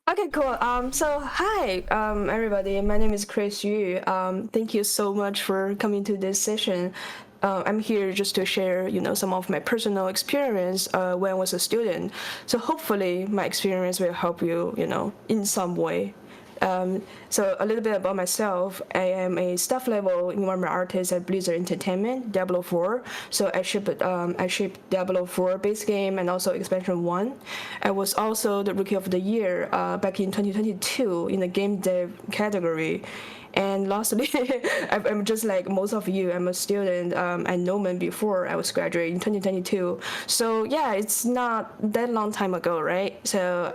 Okay, cool. So hi, everybody. My name is Kris Yu. Thank you so much for coming to this session. I'm here just to share, some of my personal experience when I was a student. So hopefully, my experience will help you, in some way. So a little bit about myself. I am a staff level environment artist at Blizzard Entertainment, Diablo 4. So I shipped Diablo 4 base game and also expansion 1. I was also the Rookie of the Year back in 2022 in the game dev category. And lastly, I'm just like most of you. I'm a student at Noman before I was graduating in 2022. So yeah, it's not that long time ago, right? So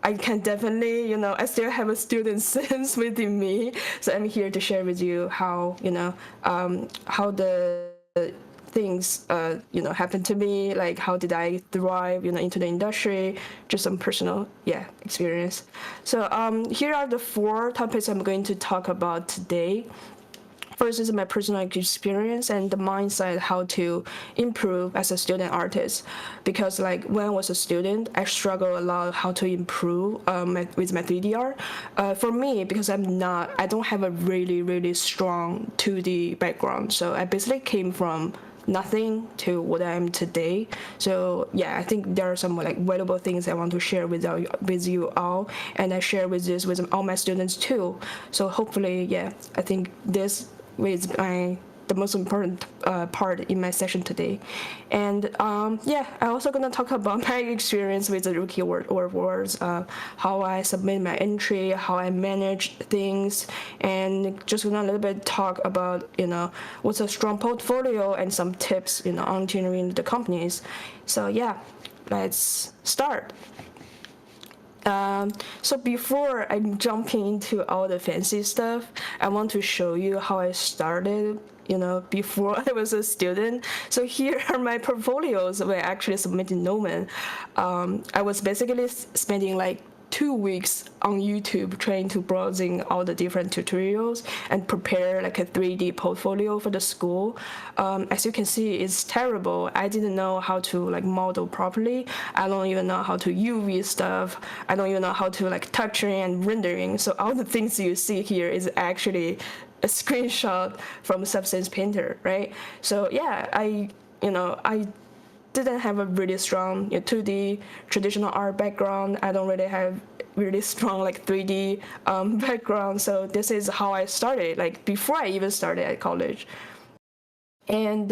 I can definitely, I still have a student sense within me. So I'm here to share with you how, how the things, happened to me, like how did I thrive, into the industry, just some personal, experience. So here are the 4 topics I'm going to talk about today. First is my personal experience and the mindset how to improve as a student artist, because like when I was a student I struggle a lot how to improve with my 3D art. For me, because I don't have a really strong 2D background, so I basically came from nothing to what I am today. So yeah, I think there are some like valuable things I want to share with you all, and I share with all my students too. So hopefully, I think this is the most important part in my session today. And I'm also gonna talk about my experience with the Rookie Awards, how I submit my entry, how I manage things, and just gonna a little bit talk about what's a strong portfolio and some tips on entering the companies. So yeah, let's start. So before I'm jumping into all the fancy stuff, I want to show you how I started, before I was a student. So here are my portfolios when I actually submitted Noman. I was basically spending like 2 weeks on YouTube trying to browsing all the different tutorials and prepare like a 3D portfolio for the school. As you can see, it's terrible. I didn't know how to like model properly. I don't even know how to UV stuff. I don't even know how to like touching and rendering. So all the things you see here is actually a screenshot from Substance Painter, right? So yeah, I didn't have a really strong 2D traditional art background. I don't really have really strong like 3D background. So this is how I started, like before I even started at college. And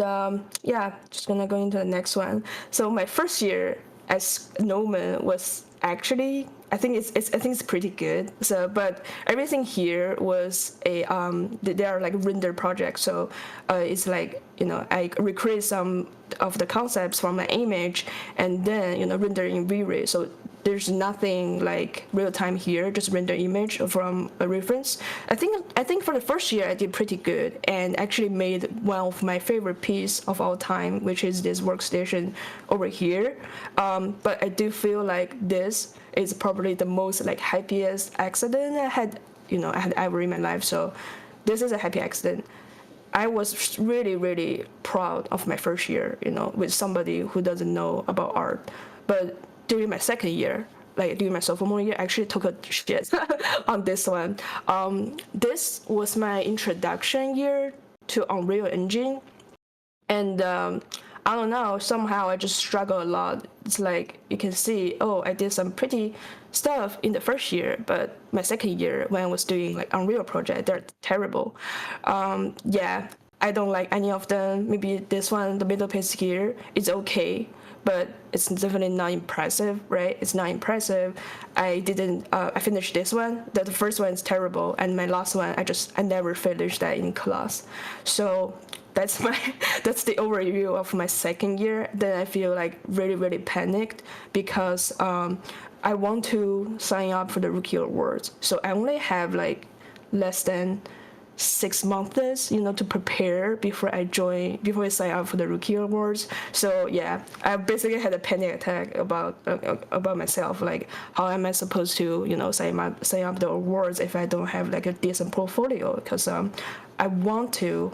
just gonna go into the next one. So my first year as Noman was actually, I think it's pretty good. So but everything here was they are like render projects. So it's like I recreate some of the concepts from my image and then render in V-Ray. So there's nothing like real time here, just render image from a reference. I think for the first year I did pretty good and actually made one of my favorite piece of all time, which is this workstation over here. But I do feel like this is probably the most like happiest accident I had ever in my life. So this is a happy accident. I was really proud of my first year, with somebody who doesn't know about art. But during my second year, like during my sophomore year, I actually took a shit on this one. This was my introduction year to Unreal Engine, and I don't know, somehow I just struggle a lot. It's like you can see, I did some pretty stuff in the first year, but my second year when I was doing like Unreal project, they're terrible. I don't like any of them. Maybe this one, the middle piece here, is okay, but it's definitely not impressive, right? It's not impressive. I finished this one. The first one is terrible, and my last one, I never finished that in class. So that's the overview of my second year. Then I feel like really panicked because I want to sign up for the Rookie Awards. So I only have like less than 6 months, to prepare before I sign up for the Rookie Awards. So yeah, I basically had a panic attack about myself, like how am I supposed to, sign up the awards if I don't have like a decent portfolio? Because I want to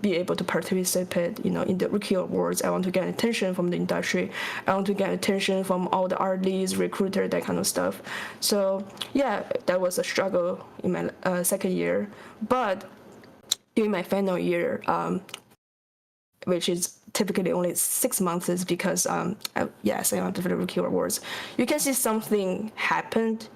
be able to participate, in the Rookie Awards. I want to get attention from the industry. I want to get attention from all the art leads, recruiter, that kind of stuff. So yeah, that was a struggle in my second year. But during my final year, which is typically only 6 months, is because I went to the Rookie Awards. You can see something happened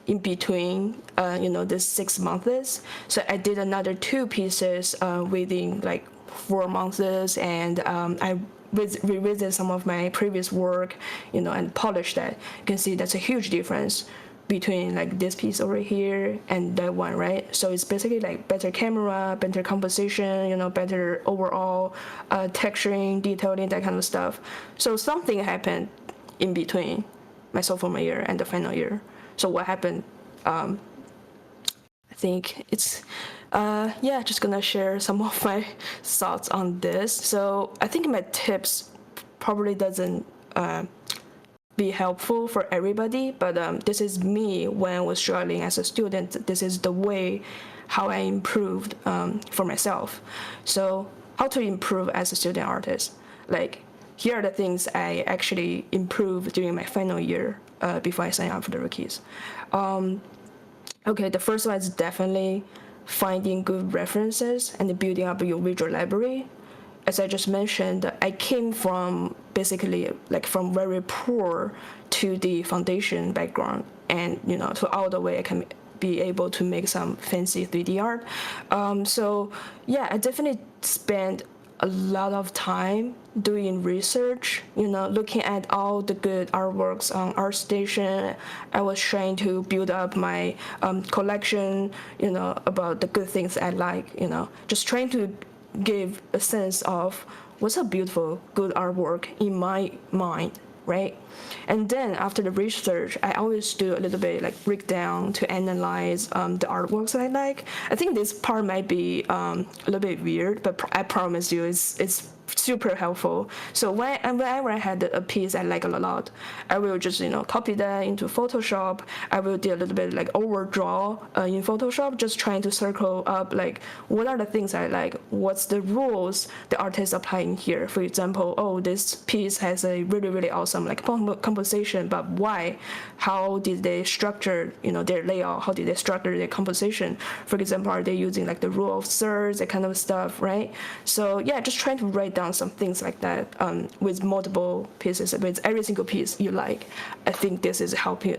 in between, this 6 months. So I did another 2 pieces within like 4 months, and I revisited some of my previous work, and polished that. You can see that's a huge difference between like this piece over here and that one, right? So it's basically like better camera, better composition, better overall texturing, detailing, that kind of stuff. So something happened in between my sophomore year and the final year. So what happened? I think it's just gonna share some of my thoughts on this. So I think my tips probably doesn't be helpful for everybody, but this is me when I was struggling as a student. This is the way how I improved for myself. So how to improve as a student artist? Like, here are the things I actually improved during my final year before I signed up for the Rookies. The first one is definitely finding good references and building up your visual library. As I just mentioned, I came from basically like from very poor to the foundation background, and to all the way I can be able to make some fancy 3D art. I definitely spent a lot of time doing research, looking at all the good artworks on ArtStation. I was trying to build up my collection, about the good things I like, just trying to give a sense of what's a beautiful, good artwork in my mind, right? And then after the research, I always do a little bit like breakdown to analyze the artworks that I like. I think this part might be a little bit weird, but I promise you it's super helpful. So whenever I had a piece I like a lot, I will just copy that into Photoshop. I will do a little bit like overdraw in Photoshop, just trying to circle up like what are the things I like, what's the rules the artist applying here. For example, this piece has a really, really awesome like composition, but why? How did they structure their layout? How did they structure their composition? For example, are they using like the rule of thirds, that kind of stuff, right? So yeah, just trying to write down some things like that with multiple pieces, with every single piece you like. I think this is help a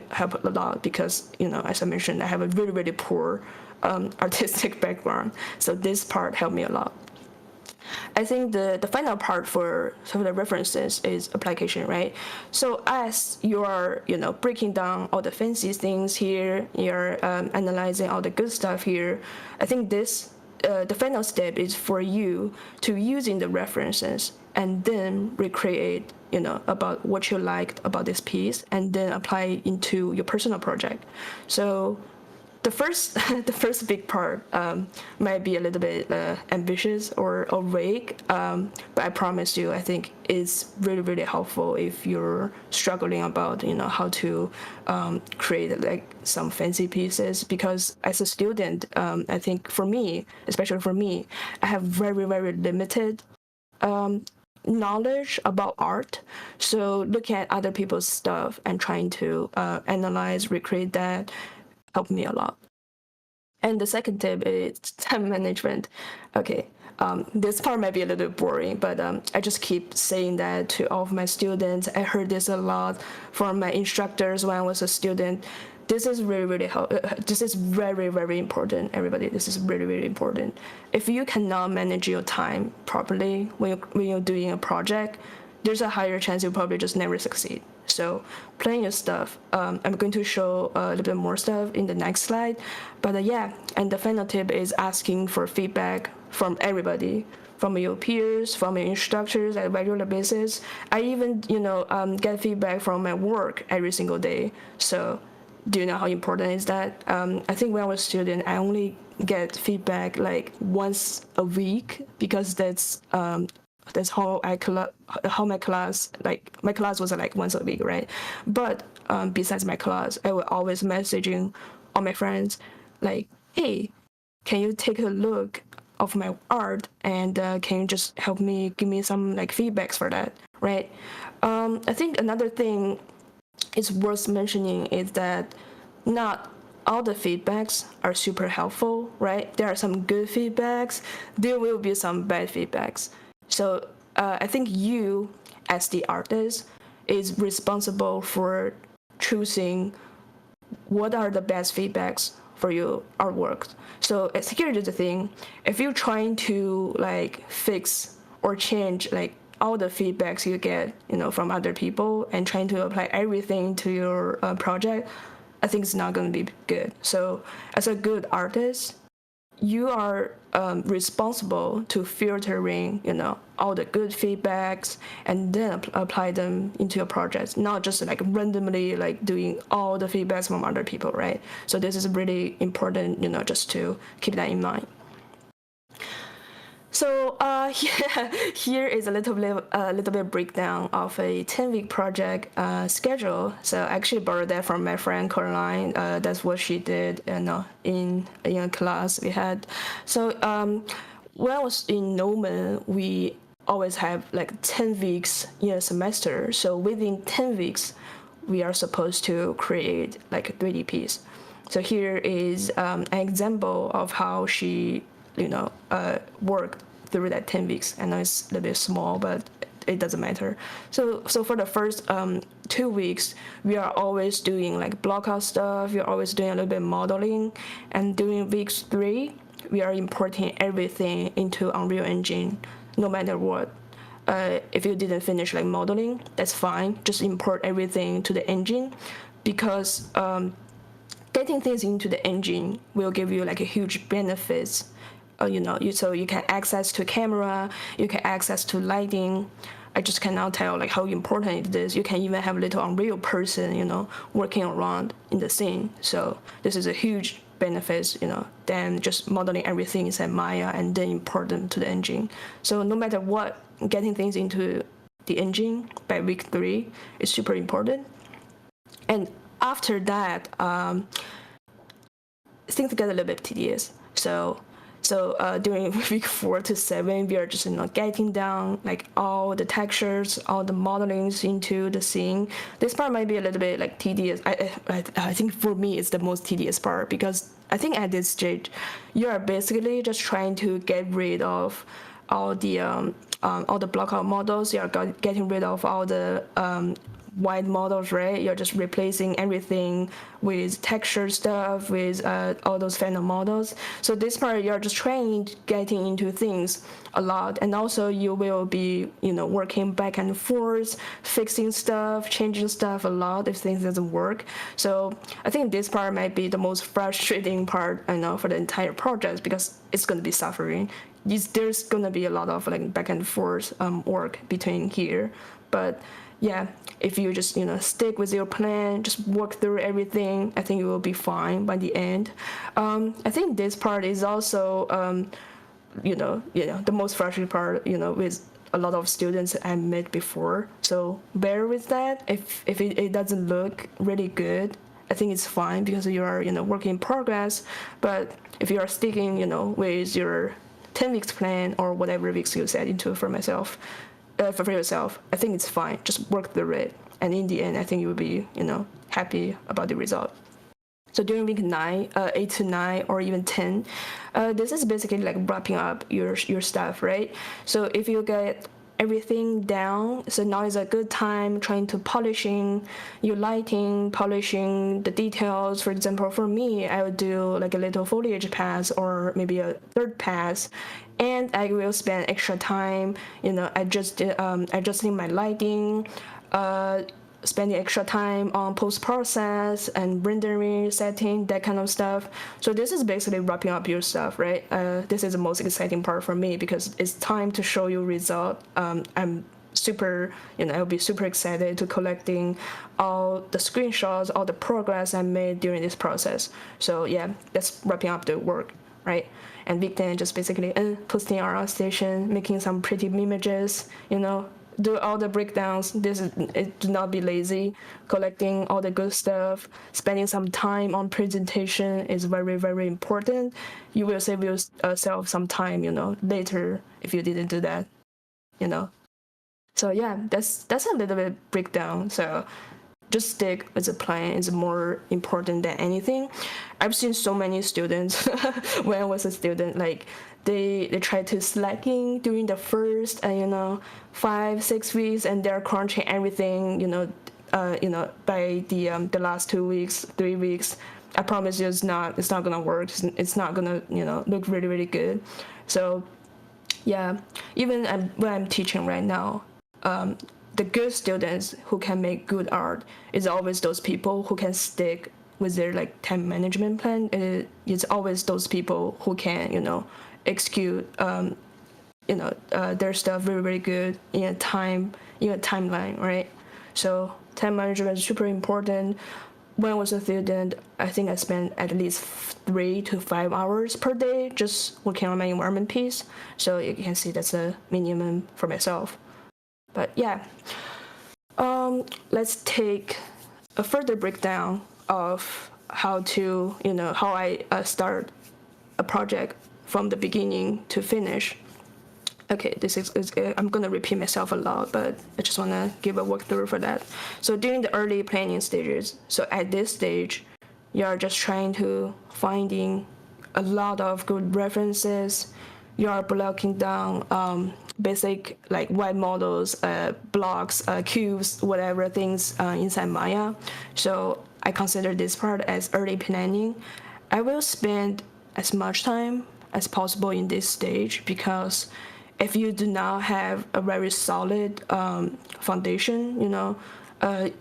lot because as I mentioned, I have a really, really poor artistic background, so this part helped me a lot. I think the final part for some of the references is application, right? So as you are, breaking down all the fancy things here, you're analyzing all the good stuff here, I think the final step is for you to using the references and then recreate, about what you liked about this piece and then apply into your personal project. So the first big part might be a little bit ambitious or vague, but I promise you, I think it's really, really helpful if you're struggling about how to create like some fancy pieces. Because as a student, I think for me, especially for me, I have very, very limited knowledge about art. So looking at other people's stuff and trying to analyze, recreate that helped me a lot. And the second tip is time management. Okay, this part might be a little bit boring, but I just keep saying that to all of my students. I heard this a lot from my instructors when I was a student. This is really, really this is very, very important, everybody. This is really, really important. If you cannot manage your time properly when you're doing a project, there's a higher chance you'll probably just never succeed. So plan your stuff. I'm going to show a little bit more stuff in the next slide. But and the final tip is asking for feedback from everybody, from your peers, from your instructors at a regular basis. I even, get feedback from my work every single day. So do you know how important is that? I think when I was a student, I only get feedback like once a week because that's how my class, like my class was like once a week, right? But besides my class, I will always messaging all my friends like, hey, can you take a look of my art, and can you just help me give me some like feedbacks for that, right? I think another thing is worth mentioning is that not all the feedbacks are super helpful, right? There are some good feedbacks, there will be some bad feedbacks. So I think you, as the artist, is responsible for choosing what are the best feedbacks for your artwork. So here's the thing: if you're trying to like fix or change like all the feedbacks you get, from other people and trying to apply everything to your project, I think it's not going to be good. So as a good artist, you are responsible to filtering, all the good feedbacks and then apply them into your projects, not just like randomly like doing all the feedbacks from other people, right? So this is really important, just to keep that in mind. So here is a little bit breakdown of a 10-week project schedule. So I actually borrowed that from my friend Caroline. That's what she did, in class we had. So when I was in Noman, we always have like 10 weeks in a semester. So within 10 weeks, we are supposed to create like a 3D piece. So here is an example of how she worked through that 10 weeks. I know it's a little bit small, but it doesn't matter. So for the first 2 weeks, we are always doing like blockout stuff. We are always doing a little bit of modeling. And during week 3, we are importing everything into Unreal Engine, no matter what. If you didn't finish like modeling, that's fine. Just import everything to the engine, because getting things into the engine will give you like a huge benefits. So you can access to camera, you can access to lighting. I just cannot tell like how important it is. You can even have a little Unreal person, working around in the scene. So this is a huge benefit, than just modeling everything inside Maya and then import them to the engine. So no matter what, getting things into the engine by week 3 is super important. And after that, things get a little bit tedious. So during week 4 to 7, we are just getting down like all the textures, all the modelings into the scene. This part might be a little bit like tedious. I think for me it's the most tedious part, because I think at this stage you are basically just trying to get rid of all the blockout models. You are getting rid of all the white models, right? You're just replacing everything with texture stuff, with all those phantom models. So this part, you're just getting into things a lot, and also you will be, working back and forth, fixing stuff, changing stuff a lot if things doesn't work. So I think this part might be the most frustrating part, for the entire project, because it's going to be suffering. There's going to be a lot of like back and forth work between here, but yeah, if you just stick with your plan, just work through everything, I think you will be fine by the end. I think this part is also the most frustrating part, with a lot of students I met before. So bear with that. If it doesn't look really good, I think it's fine, because you are work in progress. But if you are sticking with your 10 weeks plan or whatever weeks you set into for yourself, I think it's fine. Just work through it, and in the end, I think you will be, happy about the result. So during week 9, 8 to 9, or even 10, this is basically like wrapping up your stuff, right? So if you get everything down, so now is a good time trying to polishing your lighting, polishing the details. For example, for me, I would do like a little foliage pass or maybe a third pass, and I will spend extra time, adjusting my lighting, spending extra time on post-process and rendering, setting, that kind of stuff. So this is basically wrapping up your stuff, right? This is the most exciting part for me, because it's time to show you result. I'm super, I'll be super excited to collecting all the screenshots, all the progress I made during this process. So yeah, that's wrapping up the work, right? And week 10 just basically posting our station, making some pretty images, do all the breakdowns. Do not be lazy. Collecting all the good stuff, spending some time on presentation is very, very important. You will save yourself some time, later if you didn't do that, So yeah, that's a little bit breakdown. So just stick with the plan is more important than anything. I've seen so many students when I was a student, like they try to slacking during the first 5-6 weeks, and they're crunching everything by the last 2 weeks, 3 weeks. I promise you it's not gonna work. It's not gonna look really, really good. So yeah, even when I'm teaching right now, the good students who can make good art is always those people who can stick with their time management plan. It's always those people who can execute their stuff very, very good in a timeline, right? So time management is super important. When I was a student, I think I spent at least 3 to 5 hours per day just working on my environment piece. So you can see that's a minimum for myself. But yeah, let's take a further breakdown of how I start a project from the beginning to finish. Okay, this is I'm gonna repeat myself a lot, but I just wanna give a walkthrough for that. So during the early planning stages, so at this stage, you are just trying to finding a lot of good references. You are blocking down basic white models, blocks, cubes, whatever things inside Maya. So I consider this part as early planning. I will spend as much time as possible in this stage, because if you do not have a very solid foundation, when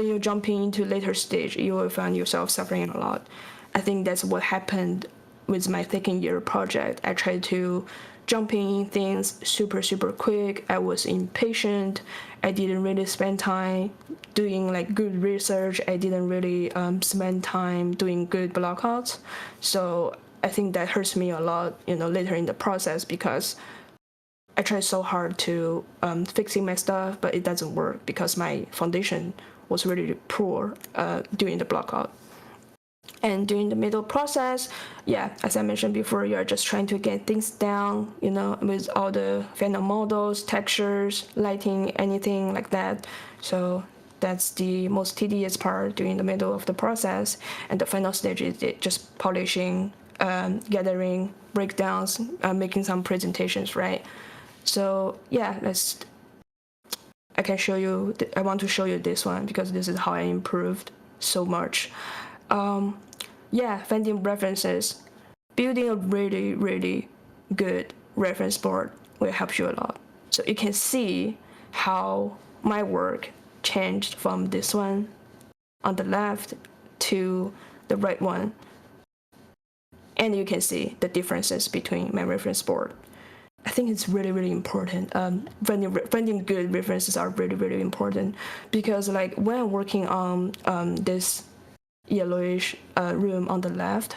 you're jumping into later stage, you will find yourself suffering a lot. I think that's what happened with my second year project. I tried to jump in things super, super quick. I was impatient. I didn't really spend time doing good research. I didn't really spend time doing good blockouts. So I think that hurts me a lot, later in the process, because I tried so hard to fixing my stuff, but it doesn't work because my foundation was really poor during the blockout. And during the middle process, yeah, as I mentioned before, you're just trying to get things down, with all the final models, textures, lighting, anything like that. So that's the most tedious part during the middle of the process. And the final stage is just polishing, gathering breakdowns, making some presentations, right? So yeah, I want to show you this one because this is how I improved so much. Yeah, finding references, building a really, really good reference board will help you a lot. So you can see how my work changed from this one on the left to the right one. And you can see the differences between my reference board. I think it's really, really important. Finding good references are really, really important, because when I'm working on this yellowish room on the left,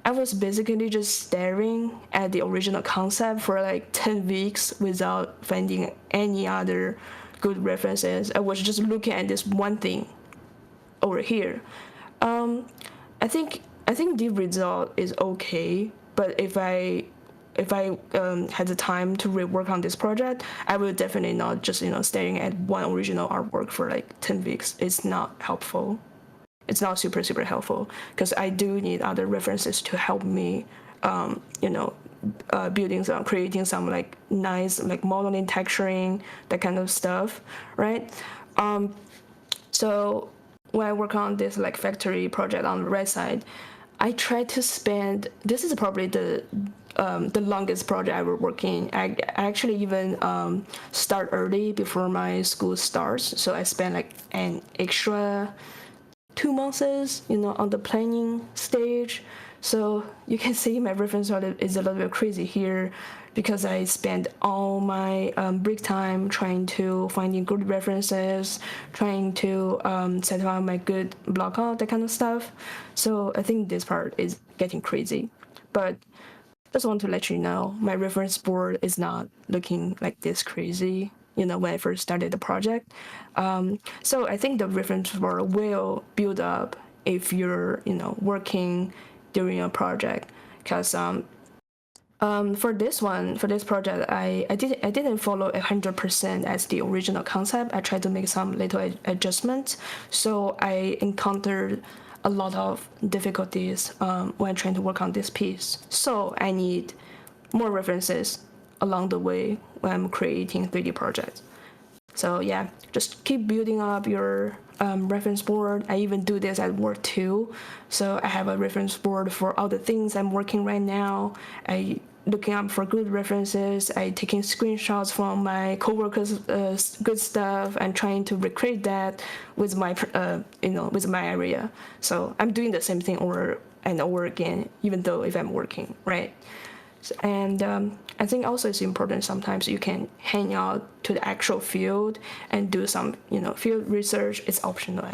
I was basically just staring at the original concept for 10 weeks without finding any other good references. I was just looking at this one thing over here. I think the result is okay, but if I had the time to rework on this project, I will definitely not just staring at one original artwork for 10 weeks. It's not helpful. It's not super, super helpful, because I do need other references to help me, creating some nice modeling, texturing, that kind of stuff, right? So when I work on this factory project on the right side, I try to spend. This is probably the longest project I ever working. I actually even start early before my school starts, so I spend an extra 2 months, on the planning stage. So you can see my reference is a little bit crazy here, because I spend all my break time trying to finding good references, trying to set up my good blockout, that kind of stuff. So I think this part is getting crazy, but just want to let you know my reference board is not looking like this crazy. when I first started the project. So I think the reference board will build up if you're, working during a project. Because for this project, I didn't follow 100% as the original concept. I tried to make some little adjustments. So I encountered a lot of difficulties when trying to work on this piece. So I need more references along the way when I'm creating 3D projects. So yeah, just keep building up your reference board. I even do this at work too. So I have a reference board for all the things I'm working right now. I looking up for good references. I taking screenshots from my coworkers' good stuff and trying to recreate that with my with my area. So I'm doing the same thing over and over again, even though if I'm working, right? And I think also it's important sometimes you can hang out to the actual field and do some, field research. It's optional.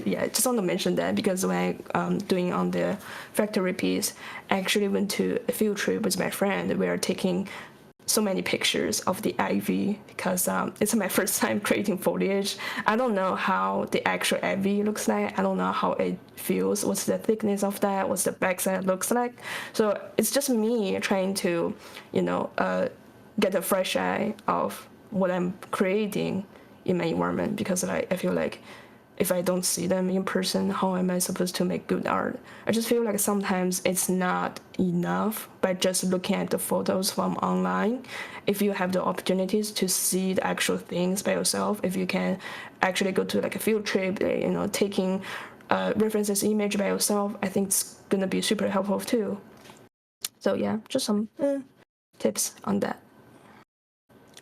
Yeah, I just want to mention that because when I'm doing on the factory piece, I actually went to a field trip with my friend. We are taking so many pictures of the ivy because it's my first time creating foliage. I don't know how the actual ivy looks like. I don't know how it feels. What's the thickness of that? What's the backside looks like? So it's just me trying to, get a fresh eye of what I'm creating in my environment because I feel like if I don't see them in person, how am I supposed to make good art? I just feel like sometimes it's not enough by just looking at the photos from online. If you have the opportunities to see the actual things by yourself, if you can actually go to like a field trip, taking references image by yourself, I think it's gonna be super helpful too. So yeah, just some tips on that.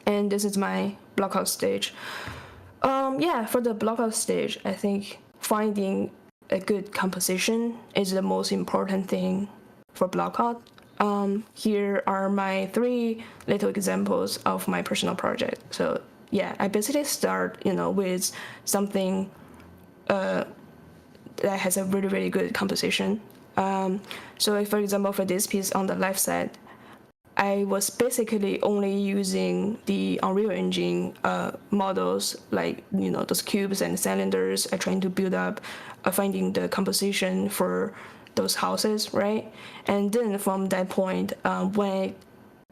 And this is my blockout stage. For the blockout stage, I think finding a good composition is the most important thing for blockout. Here are my 3 little examples of my personal project. So yeah, I basically start, with something that has a really, really good composition. So if, for example, for this piece on the left side, I was basically only using the Unreal Engine models, like those cubes and cylinders. I trying to build up, finding the composition for those houses, right? And then from that point,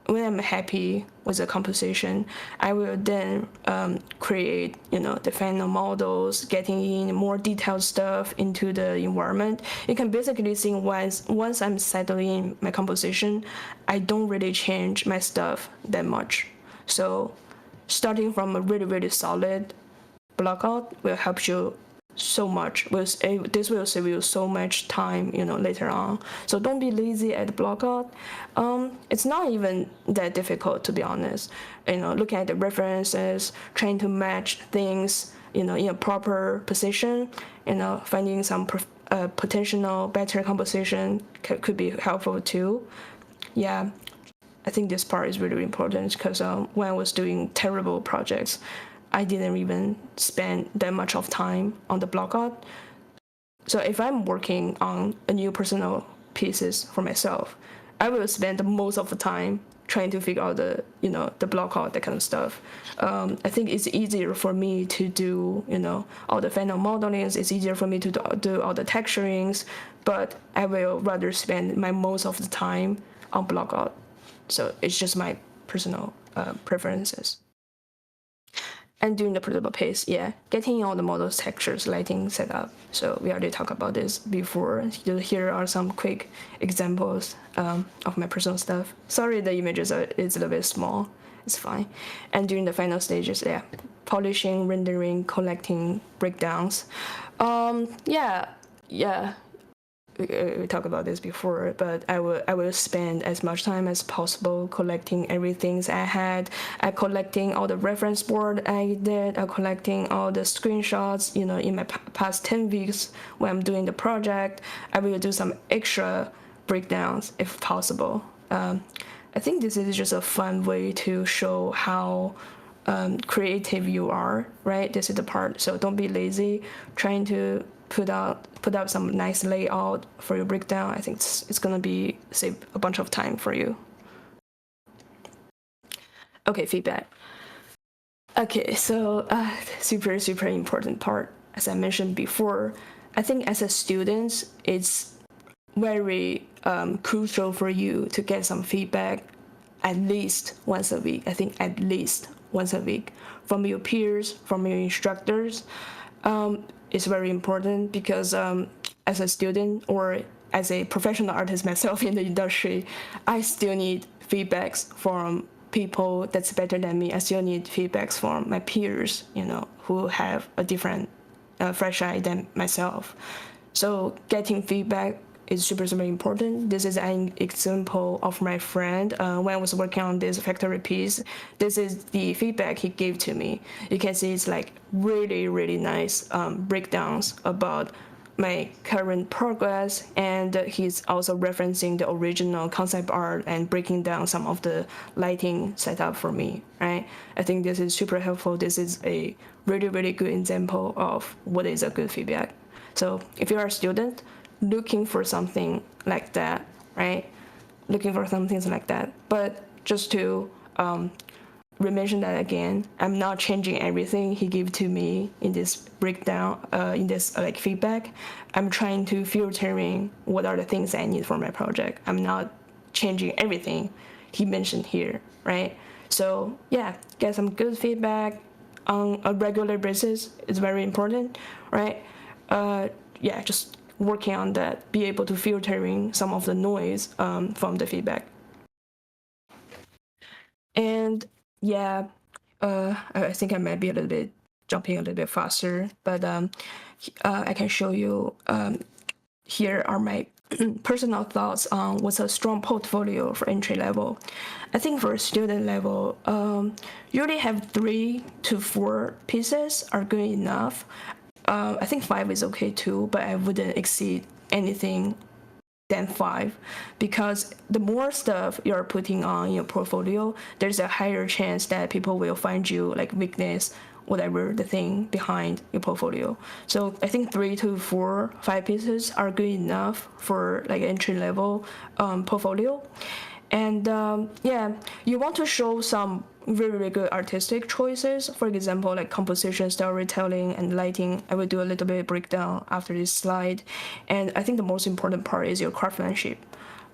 when I'm happy with the composition, I will then create, the final models, getting in more detailed stuff into the environment. You can basically see once I'm settling in my composition, I don't really change my stuff that much. So starting from a really, really solid blockout will help you so much. This will save you so much time, later on. So don't be lazy at blockout. It's not even that difficult, to be honest. Looking at the references, trying to match things, in a proper position. Finding some potential better composition could be helpful too. Yeah, I think this part is really important because when I was doing terrible projects, I didn't even spend that much of time on the blockout. So if I'm working on a new personal pieces for myself, I will spend most of the time trying to figure out the blockout, that kind of stuff. I think it's easier for me to do, all the final modelings. It's easier for me to do all the texturings, but I will rather spend my most of the time on blockout. So it's just my personal preferences. And during the prototype phase, getting all the models, textures, lighting set up. So we already talked about this before. Here are some quick examples of my personal stuff. Sorry, the images is a little bit small. It's fine. And during the final stages, polishing, rendering, collecting breakdowns. We talked about this before, but I will spend as much time as possible collecting everything I had. I collecting all the reference board I did. I collecting all the screenshots. In my past 10 weeks when I'm doing the project, I will do some extra breakdowns if possible. I think this is just a fun way to show how creative you are, right? This is the part. So don't be lazy. Trying to put up some nice layout for your breakdown. I think it's gonna be save a bunch of time for you. Okay, feedback. Okay, so super important part. As I mentioned before, I think as a student, it's very crucial for you to get some feedback at least once a week. I think at least once a week from your peers, from your instructors. It's very important because as a student or as a professional artist myself in the industry, I still need feedbacks from people that's better than me. I still need feedbacks from my peers, who have a different fresh eye than myself. So getting feedback is super important. This is an example of my friend when I was working on this factory piece. This is the feedback he gave to me. You can see it's like really nice breakdowns about my current progress, and he's also referencing the original concept art and breaking down some of the lighting setup for me, right? I think this is super helpful. This is a really good example of what is a good feedback. So if you are a student looking for something like that, right? Looking for some things like that. But just to re-mention that again, I'm not changing everything he gave to me in this breakdown, in this like feedback. I'm trying to filtering what are the things I need for my project. I'm not changing everything he mentioned here, right? So yeah, get some good feedback on a regular basis is very important, right? Yeah, just working on that, be able to filtering some of the noise from the feedback. And yeah, I think I might be a little bit jumping a little bit faster, but I can show you. Here are my personal thoughts on what's a strong portfolio for entry level. I think for student level, you already have 3 to 4 pieces are good enough. I think 5 is okay too, but I wouldn't exceed anything than 5, because the more stuff you're putting on your portfolio, there's a higher chance that people will find you like weakness, whatever the thing behind your portfolio. So I think 3 to 4, 5 pieces are good enough for like entry level portfolio. And yeah, you want to show some really good artistic choices. For example, like composition, storytelling, and lighting. I will do a little bit of breakdown after this slide. And I think the most important part is your craftsmanship.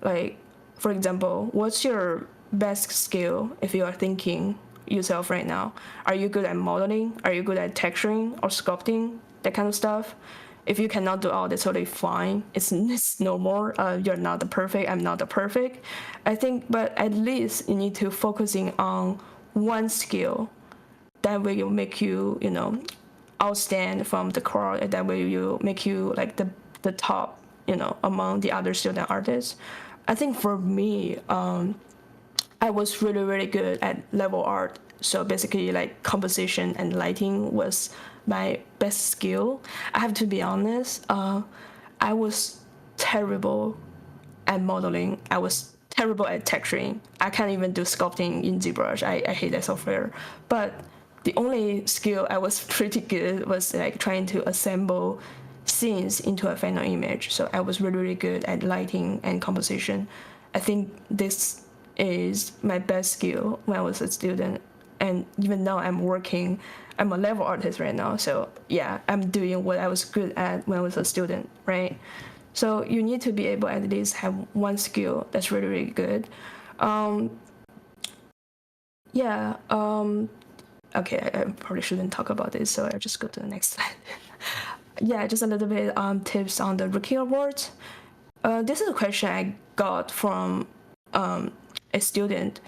Like, for example, what's your best skill if you are thinking yourself right now? Are you good at modeling? Are you good at texturing or sculpting? That kind of stuff. If you cannot do all, that's totally fine. It's normal. You're not the perfect. I'm not the perfect. I think, but at least you need to focusing on one skill. That way, will make you, outstand from the crowd. And that way, you make you like the top, among the other student artists. I think for me, I was really good at level art. So basically, like composition and lighting was my best skill. I have to be honest. I was terrible at modeling. I was terrible at texturing. I can't even do sculpting in ZBrush. I hate that software. But the only skill I was pretty good was like trying to assemble scenes into a final image. So I was really good at lighting and composition. I think this is my best skill when I was a student. And even now I'm a level artist right now. So yeah, I'm doing what I was good at when I was a student, right? So you need to be able at least have one skill that's really good. Yeah. Okay, I probably shouldn't talk about this, so I'll just go to the next slide. Yeah, just a little bit tips on the Rookie Awards. This is a question I got from a student.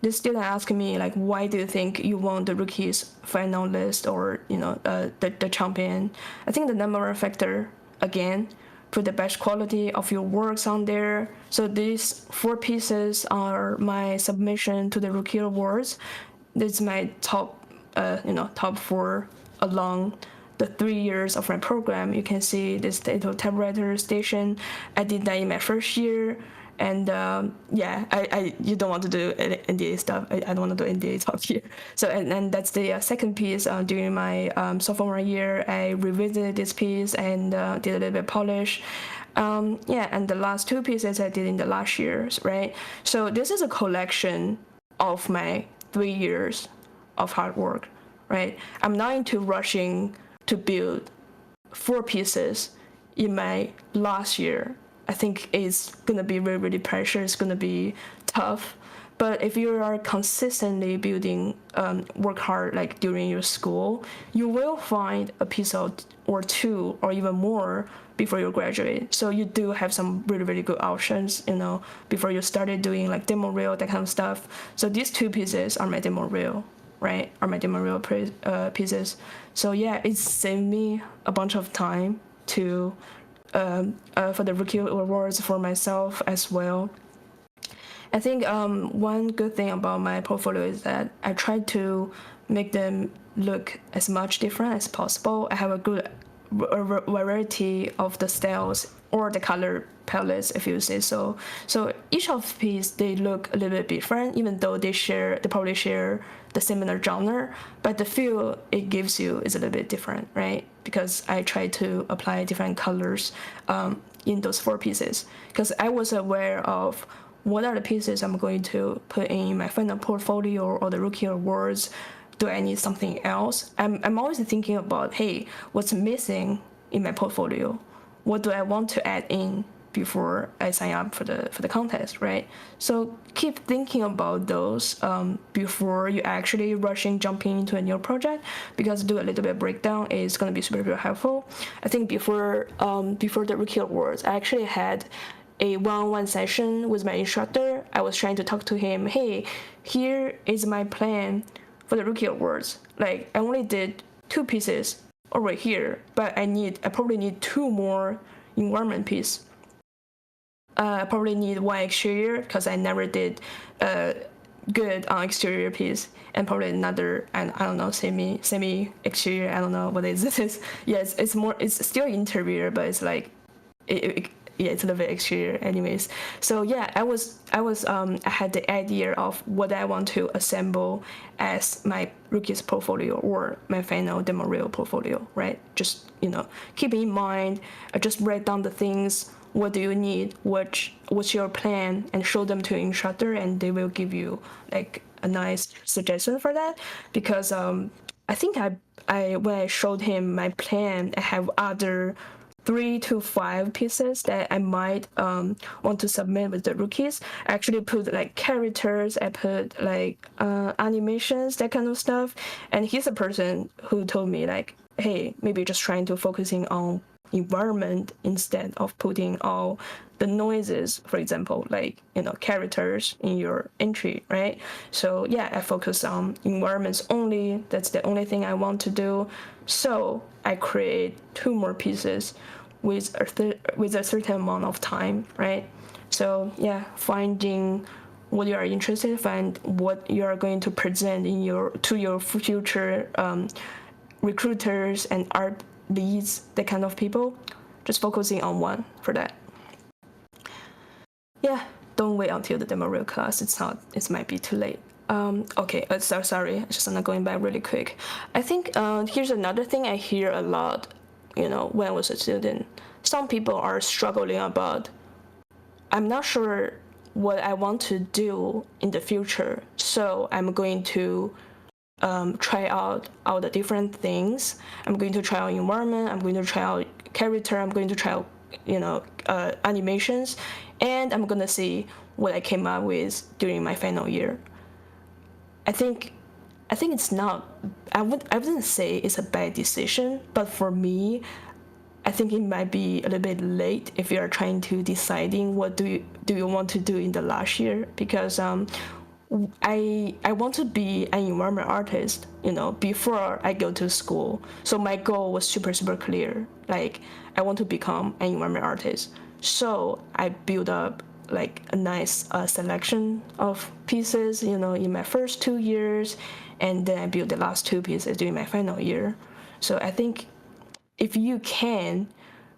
This student asked me like, why do you think you won the Rookies finalist or the champion? I think the number one factor again, put the best quality of your works on there. So these 4 pieces are my submission to the Rookie Awards. This is my top 4 along the 3 years of my program. You can see this little typewriter station. I did that in my first year. And yeah, you don't want to do NDA stuff. I don't want to do NDA talk here. So and that's the second piece. During my sophomore year, I revisited this piece and did a little bit polish. Yeah, and the last 2 pieces I did in the last years, right? So this is a collection of my 3 years of hard work, right? I'm not into rushing to build 4 pieces in my last year. I think it's gonna be really, really pressure. It's gonna be tough. But if you are consistently building, work hard like during your school, you will find a piece or 2 or even more before you graduate. So you do have some really, really good options, before you started doing like demo reel, that kind of stuff. So these 2 pieces are my demo reel, right? Are my demo reel pieces. So yeah, it saved me a bunch of time to for the rookie awards for myself as well. I think one good thing about my portfolio is that I try to make them look as much different as possible. I have a good variety of the styles or the color palettes, if you say so. So each of these, they look a little bit different, even though they probably share the similar genre, but the feel it gives you is a little bit different, right? Because I try to apply different colors in those 4 pieces, because I was aware of what are the pieces I'm going to put in my final portfolio or the rookie awards. Do I need something else? I'm always thinking about, hey, what's missing in my portfolio? What do I want to add in before I sign up for the contest, right? So keep thinking about those before you actually jumping into a new project, because do a little bit of breakdown is going to be super, super helpful. I think before the rookie awards, I actually had a one-on-one session with my instructor. I was trying to talk to him, hey, here is my plan for the rookie awards. Like, I only did 2 pieces over here, but I probably need 2 more environment piece. I probably need 1 exterior, because I never did good on exterior piece, and probably another, and I don't know, semi exterior. I don't know what is this. Yes, it's still interior, but it's like yeah, it's a little bit exterior anyways. So yeah, I had the idea of what I want to assemble as my rookie's portfolio or my final demo reel portfolio, right? Just, keep in mind, just write down the things. What do you need? What's your plan? And show them to instructor, and they will give you like a nice suggestion for that. Because I think I when I showed him my plan, I have other 3 to 5 pieces that I might want to submit with the rookies. I actually put like characters, I put like animations, that kind of stuff. And he's a person who told me like, hey, maybe just trying to focusing on environment instead of putting all the noises, for example, like characters in your entry, right? So yeah, I focus on environments only. That's the only thing I want to do. So I create 2 more pieces with a certain amount of time, right? So yeah, finding what you are interested in, find what you are going to present to your future recruiters and art leads, that kind of people. Just focusing on one for that. Yeah, don't wait until the demo reel class. It might be too late. Okay, sorry, just going back really quick. I think here's another thing I hear a lot, when I was a student. Some people are struggling about, I'm not sure what I want to do in the future, so I'm going to try out all the different things. I'm going to try out environment, I'm going to try out character, I'm going to try out, animations, and I'm gonna see what I came up with during my final year. I think it's not, I wouldn't say it's a bad decision, but for me, I think it might be a little bit late if you are trying to deciding what do you want to do in the last year, because I want to be an environment artist, before I go to school. So my goal was super, super clear. Like, I want to become an environment artist. So I built up like a nice selection of pieces, in my first 2 years, and then I built the last 2 pieces during my final year. So I think if you can,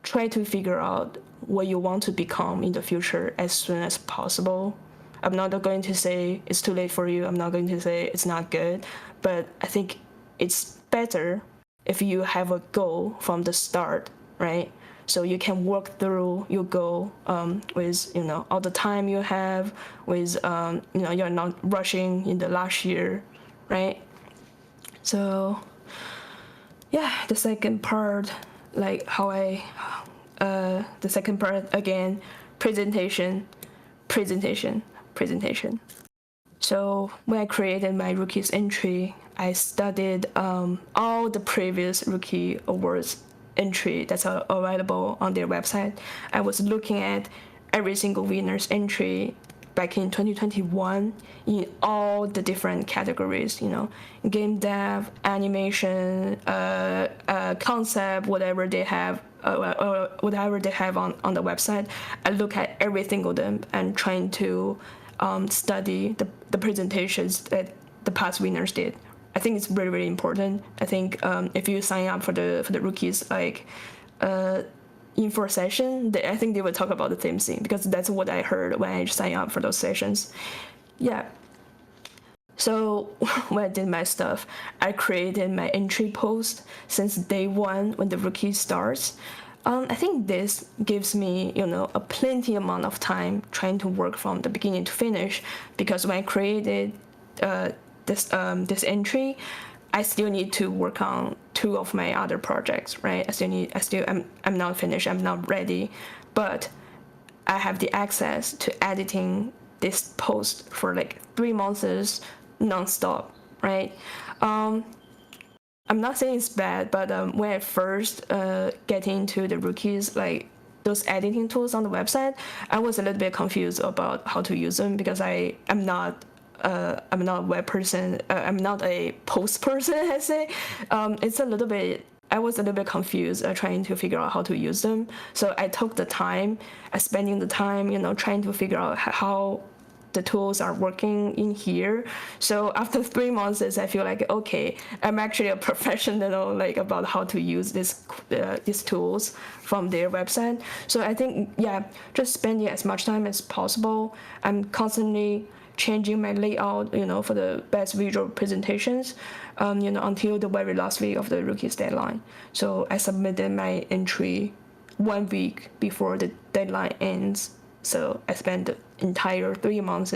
try to figure out what you want to become in the future as soon as possible. I'm not going to say it's too late for you. I'm not going to say it's not good, but I think it's better if you have a goal from the start, right? So you can work through your goal with all the time you have, with you're not rushing in the last year, right? So yeah, the second part, like the second part again, presentation. So when I created my rookies entry, I studied all the previous rookie awards entry that's available on their website. I was looking at every single winner's entry back in 2021 in all the different categories, game dev, animation, concept, whatever they have on the website. I look at every single them and trying to study the presentations that the past winners did. I think it's very, very important. I think if you sign up for the rookies info session, I think they will talk about the same thing, because that's what I heard when I signed up for those sessions. Yeah. So when I did my stuff, I created my entry post since day one when the rookie starts. I think this gives me, a plenty amount of time trying to work from the beginning to finish, because when I created this entry, I still need to work on 2 of my other projects, right? I'm not finished, I'm not ready, but I have the access to editing this post for like 3 months non-stop, right? I'm not saying it's bad, but when I first get into the rookies, like those editing tools on the website, I was a little bit confused about how to use them, because I'm not a web person. I'm not a post person, I say. I was a little bit confused trying to figure out how to use them. So I took the time, spending the time, trying to figure out how the tools are working in here. So after 3 months, I feel like, okay, I'm actually a professional, like, about how to use these tools from their website. So I think, yeah, just spending as much time as possible. I'm constantly changing my layout, for the best visual presentations, until the very last week of the rookies deadline. So I submitted my entry 1 week before the deadline ends. So I spent the entire 3 months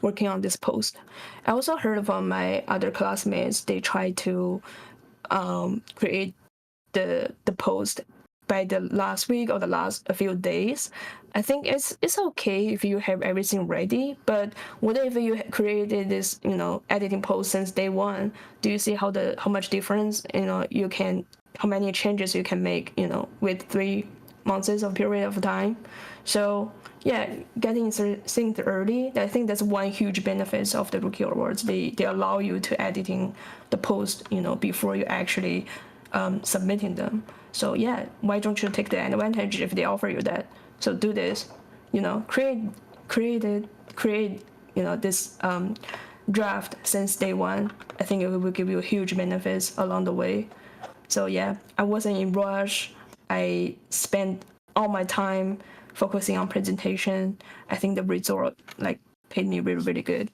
working on this post. I also heard from my other classmates, they try to create the post by the last week or the last few days. I think it's okay if you have everything ready, but what if you created this editing post since day one? Do you see how much difference how many changes you can make with 3 months of period of time? So yeah, getting things early, I think that's one huge benefit of the rookie awards. They allow you to editing the post before you actually submitting them. So yeah, why don't you take the advantage if they offer you that? So do this, create this draft since day one. I think it will give you huge benefits along the way. So yeah, I wasn't in rush. I spent all my time focusing on presentation. I think the result paid me really, really good.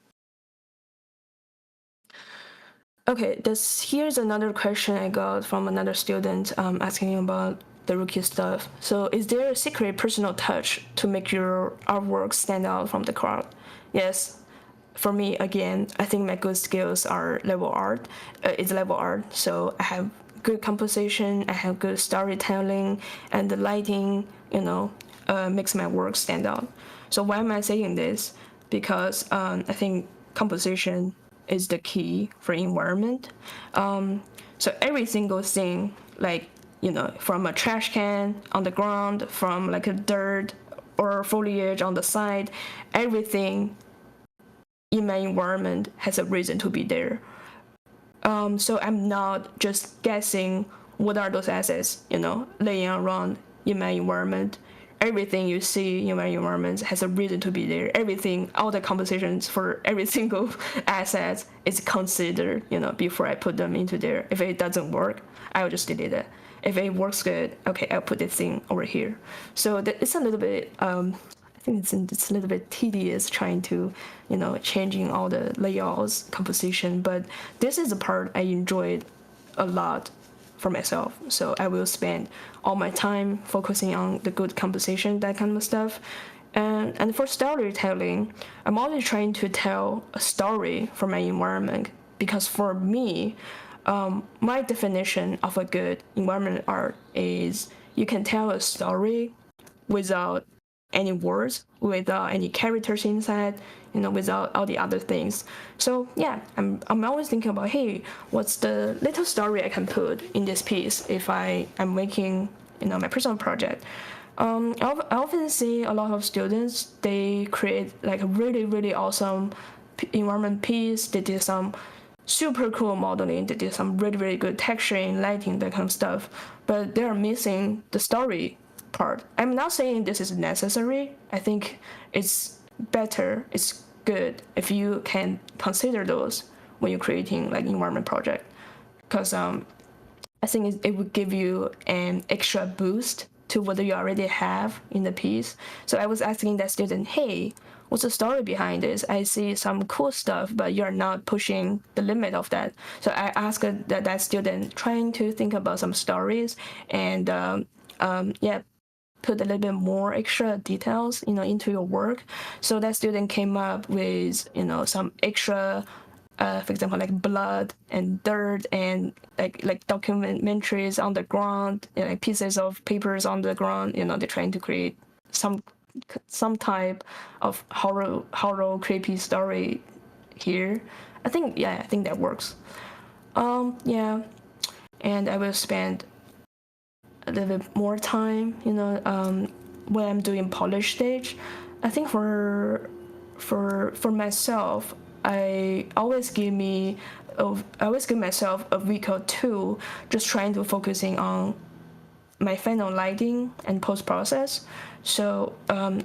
Okay, here's another question I got from another student asking about the rookie stuff. So is there a secret personal touch to make your artwork stand out from the crowd? Yes. For me, again, I think my good skills are level art. It's level art, so I have good composition, I have good storytelling, and the lighting, makes my work stand out. So why am I saying this? Because I think composition is the key for environment. So every single thing, from a trash can on the ground, from a dirt or foliage on the side, everything in my environment has a reason to be there. So I'm not just guessing what are those assets, laying around in my environment. Everything you see in my environment has a reason to be there. Everything, all the compositions for every single asset is considered, before I put them into there. If it doesn't work, I will just delete it. If it works good, okay, I'll put this thing over here. So it's a little bit, I think it's a little bit tedious trying to, changing all the layouts, composition, but this is the part I enjoyed a lot for myself. So I will spend all my time focusing on the good composition, that kind of stuff. And for storytelling, I'm always trying to tell a story for my environment, because for me, my definition of a good environment art is you can tell a story without any words, without any characters inside, without all the other things. So yeah, I'm always thinking about, hey, what's the little story I can put in this piece if I'm making my personal project. I often see a lot of students, they create like a really really awesome environment piece. They did some super cool modeling. They did some really really good texturing, lighting, that kind of stuff. But they are missing the story part. I'm not saying this is necessary. I think it's better, it's good if you can consider those when you're creating like environment project, because I think it would give you an extra boost to what you already have in the piece. So I was asking that student, hey, what's the story behind this? I see some cool stuff, but you're not pushing the limit of that. So I asked that student trying to think about some stories and put a little bit more extra details, into your work. So that student came up with, some extra, for example, like blood and dirt and like documentaries on the ground, like pieces of papers on the ground. They're trying to create some type of horror creepy story here. I think that works. Yeah, and I will spend a little bit more time, when I'm doing polish stage. I think for myself, I always give myself a week or two just trying to focusing on my final lighting and post process. So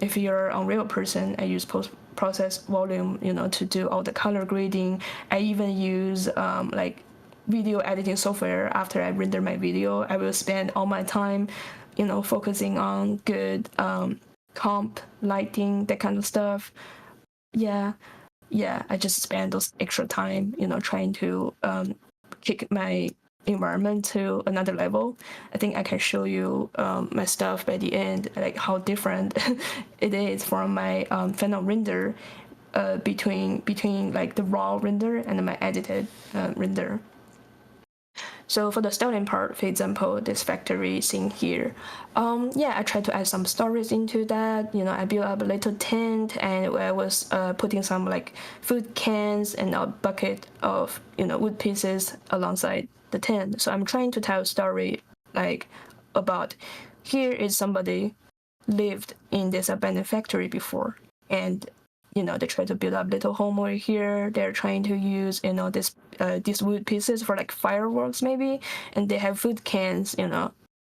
if you're a Unreal person, I use post process volume, to do all the color grading. I even use like video editing software. After I render my video, I will spend all my time, focusing on good comp, lighting, that kind of stuff. Yeah, I just spend those extra time, trying to kick my environment to another level. I think I can show you my stuff by the end, like how different it is from my final render, between like the raw render and my edited render. So for the starting part, for example, this factory scene here, I tried to add some stories into that. I built up a little tent, and I was putting some like food cans and a bucket of wood pieces alongside the tent. So I'm trying to tell a story like about, here is somebody lived in this abandoned factory before, and they try to build up little home over here. They're trying to use these wood pieces for like fireworks maybe, and they have food cans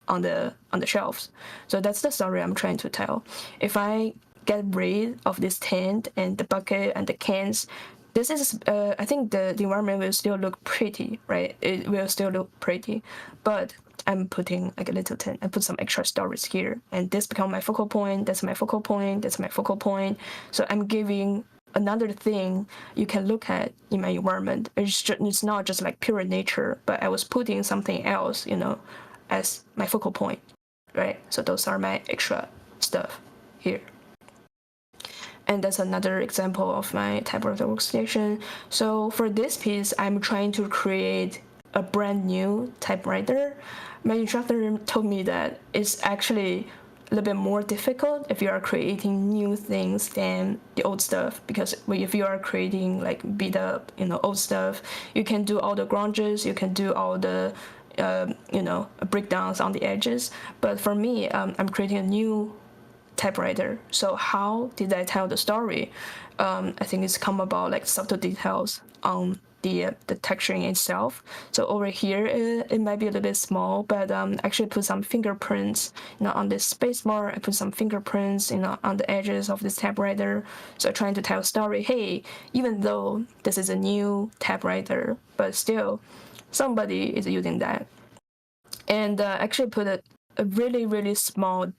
on the shelves. So that's the story I'm trying to tell. If I get rid of this tent and the bucket and the cans, this is I think the environment will still look pretty, right? It will still look pretty, but I'm putting like a little tent. I put some extra stories here, and this become my focal point. That's my focal point. That's my focal point. So I'm giving another thing you can look at in my environment. It's not just like pure nature, but I was putting something else, as my focal point, right? So those are my extra stuff here. And that's another example of my typewriter workstation. So for this piece, I'm trying to create a brand new typewriter. My instructor told me that it's actually a little bit more difficult if you are creating new things than the old stuff, because if you are creating like beat up old stuff, you can do all the grunges, you can do all the breakdowns on the edges. But for me, I'm creating a new typewriter. So how did I tell the story? I think it's come about like subtle details on the texturing itself. So over here, it might be a little bit small, but actually put some fingerprints, on this spacebar. I put some fingerprints, on the edges of this typewriter. So trying to tell a story. Hey, even though this is a new typewriter, but still, somebody is using that. And actually put a really really small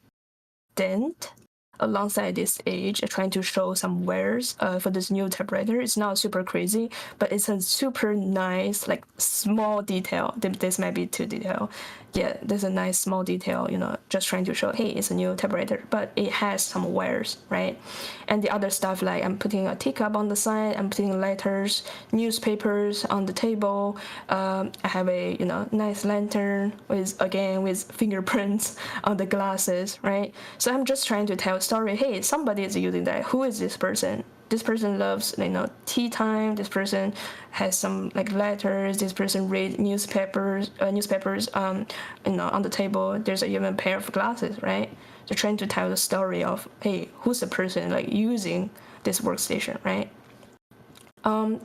dent alongside this age, trying to show some wares for this new typewriter. It's not super crazy, but it's a super nice, like, small detail. This might be too detailed. Yeah, there's a nice small detail, just trying to show, hey, it's a new typewriter, but it has some wares, right? And the other stuff, like I'm putting a teacup on the side, I'm putting letters, newspapers on the table. I have a, nice lantern with fingerprints on the glasses, right? So I'm just trying to tell a story. Hey, somebody is using that. Who is this person? This person loves, tea time. This person has some like letters. This person read newspapers on the table. There's even a pair of glasses, right? So trying to tell the story of, hey, who's the person like using this workstation, right?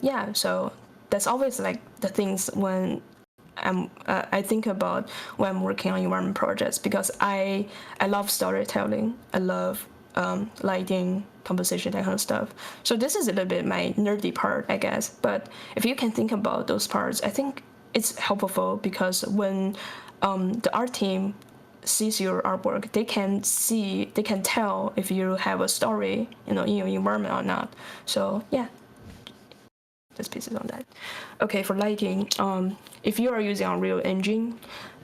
Yeah. So that's always like the things when I think about when I'm working on environment projects, because I love storytelling. I love lighting, composition, that kind of stuff. So this is a little bit my nerdy part, I guess. But if you can think about those parts, I think it's helpful, because when the art team sees your artwork, they can tell if you have a story, in your environment or not. So yeah. Just pieces on that. Okay, for lighting, if you are using Unreal Engine,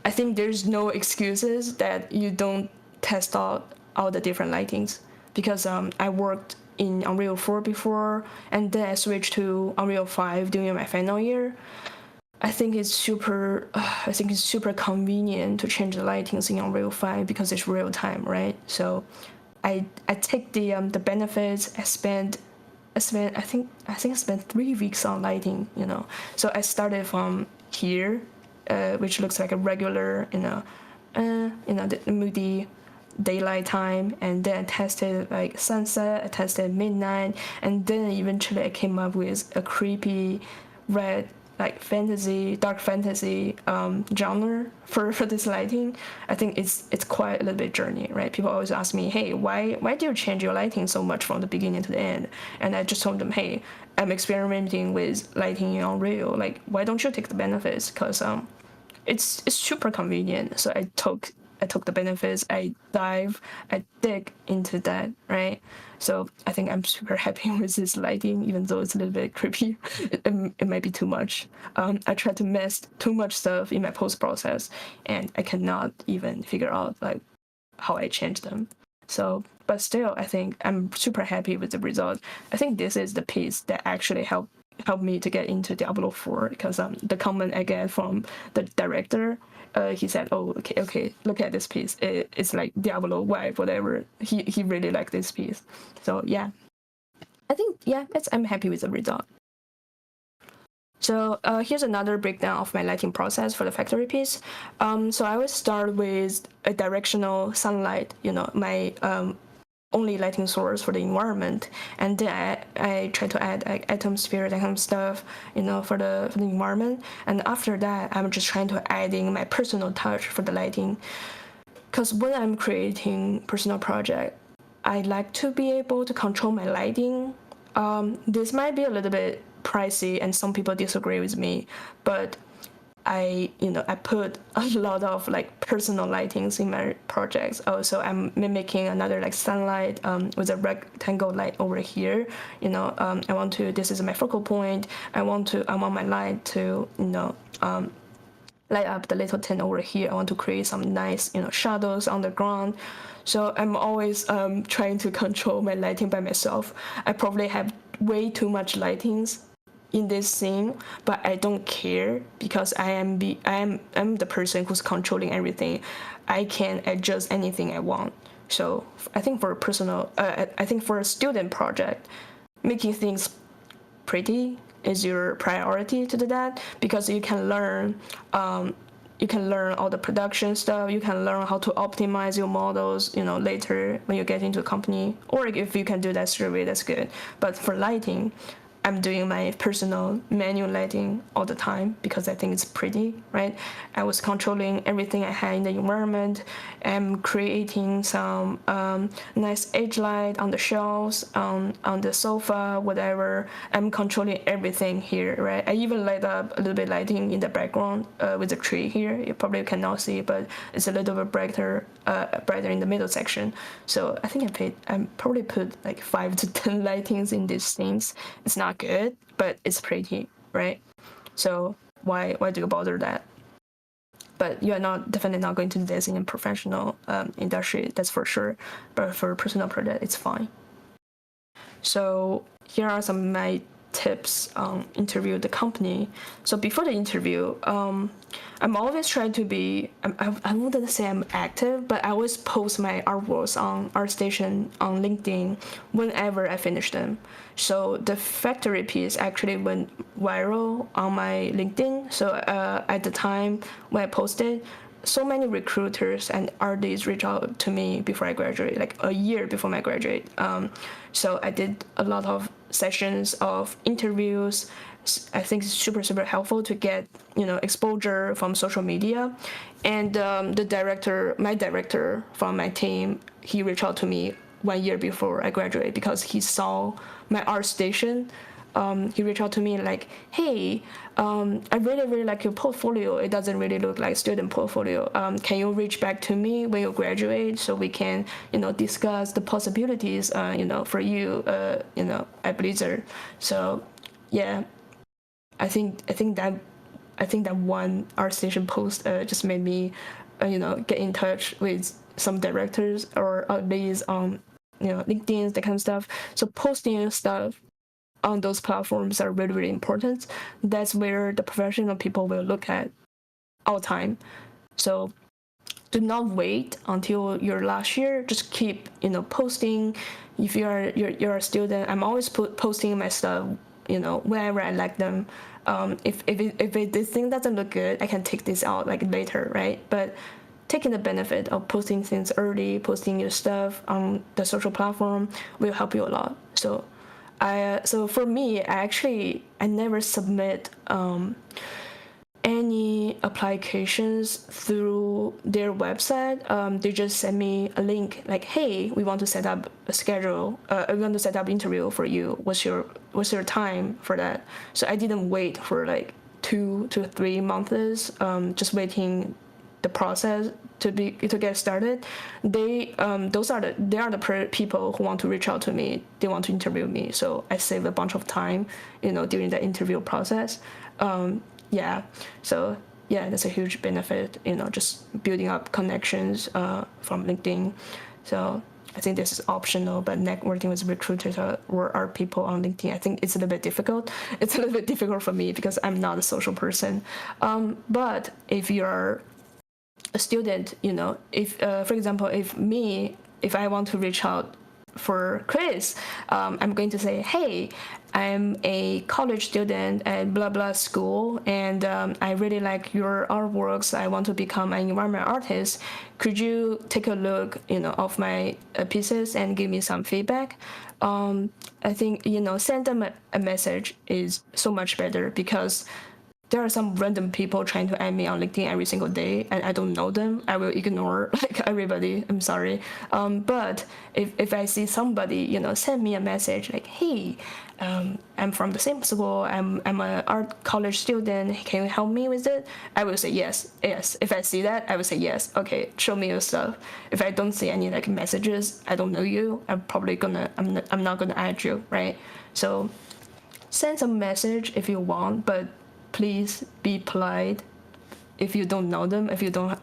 I think there's no excuses that you don't test out all the different lightings, because I worked in Unreal 4 before, and then I switched to Unreal 5 during my final year. I think it's super convenient to change the lightings in Unreal 5 because it's real time, right? So I take the benefits. I think I spent 3 weeks on lighting, So I started from here, which looks like a regular, the moody daylight time, and then I tested like sunset, I tested midnight, and then eventually I came up with a creepy red, like dark fantasy genre for this lighting. I think it's quite a little bit journey, right? People always ask me, hey, why do you change your lighting so much from the beginning to the end? And I just told them, hey, I'm experimenting with lighting in Unreal. Like, why don't you take the benefits? Because it's super convenient. So I took the benefits. I dig into that, right? So I think I'm super happy with this lighting, even though it's a little bit creepy. It might be too much. I try to mess too much stuff in my post process, and I cannot even figure out like how I change them. So, but still, I think I'm super happy with the result. I think this is the piece that actually helped me to get into Diablo 4, because the comment I get from the director, he said, oh, okay, look at this piece. It's like Diablo wife, whatever. He really liked this piece. So yeah, I think, yeah, I'm happy with the result. So here's another breakdown of my lighting process for the factory piece. So I will start with a directional sunlight, my only lighting source for the environment, and then I try to add like atmosphere, that kind of stuff, for the environment. And after that, I'm just trying to adding my personal touch for the lighting, because when I'm creating personal project, I like to be able to control my lighting. This might be a little bit pricey, and some people disagree with me, but I put a lot of like personal lightings in my projects. Also, I'm mimicking another like sunlight with a rectangle light over here. This is my focal point. I want my light to light up the little tent over here. I want to create some nice shadows on the ground. So I'm always trying to control my lighting by myself. I probably have way too much lightings in this scene, but I don't care, because I'm the person who's controlling everything. I can adjust anything I want. So I think for a student project, making things pretty is your priority to do that, because you can learn all the production stuff. You can learn how to optimize your models, later when you get into a company, or if you can do that straight away, that's good. But for lighting, I'm doing my personal manual lighting all the time because I think it's pretty, right? I was controlling everything I had in the environment. I'm creating some nice edge light on the shelves, on the sofa, whatever. I'm controlling everything here, right? I even light up a little bit lighting in the background with the tree here. You probably cannot see, but it's a little bit brighter in the middle section. So I think I probably put like 5 to 10 lightings in these things. It's not good, but it's pretty, right? So why do you bother that? But you are definitely not going to do this in a professional industry, that's for sure. But for personal project, it's fine. So here are some of my tips on interview the company. So before the interview, I'm always trying to be, I wouldn't say I'm active, but I always post my artworks on ArtStation on LinkedIn whenever I finish them. So the factory piece actually went viral on my LinkedIn. So at the time when I posted, so many recruiters and artists reach out to me before I graduate, like a year before my graduate. So I did a lot of sessions of interviews. I think it's super helpful to get exposure from social media. And my director from my team, he reached out to me 1 year before I graduate because he saw my ArtStation. He reached out to me like, hey, I really like your portfolio. It doesn't really look like student portfolio. Can you reach back to me when you graduate so we can, discuss the possibilities, for you, at Blizzard. So, yeah, I think that one ArtStation post just made me, get in touch with some directors or at least on, LinkedIn, that kind of stuff. So posting stuff on those platforms are really important. That's where the professional people will look at all the time. So do not wait until your last year. Just keep posting. If you're a student, I'm always posting my stuff whenever I like them. If this thing doesn't look good, I can take this out like later, right? But taking the benefit of posting things early, posting your stuff on the social platform will help you a lot. So for me, I never submit any applications through their website. They just send me a link like, hey, we want to set up a schedule. We want to set up interview for you. What's your time for that? So I didn't wait for like 2 to 3 months, just waiting the process to get started. They are the people who want to reach out to me. They want to interview me. So I save a bunch of time, during the interview process. So that's a huge benefit. Just building up connections from LinkedIn. So I think this is optional, but networking with recruiters or people on LinkedIn, I think it's a little bit difficult. It's a little bit difficult for me because I'm not a social person. But if you're a student, if for example, if I want to reach out for Kris, I'm going to say, hey, I'm a college student at blah blah school, and I really like your artworks. I want to become an environment artist. Could you take a look, of my pieces and give me some feedback? I think send them a message is so much better because there are some random people trying to add me on LinkedIn every single day, and I don't know them. I will ignore like everybody. I'm sorry. But if I see somebody, send me a message like, hey, I'm from the same school. I'm an art college student. Can you help me with it? I will say yes. If I see that, I will say yes. Okay, show me your stuff. If I don't see any like messages, I don't know you. I'm not gonna add you, right? So send some message if you want, but please be polite. If you don't know them, if you don't,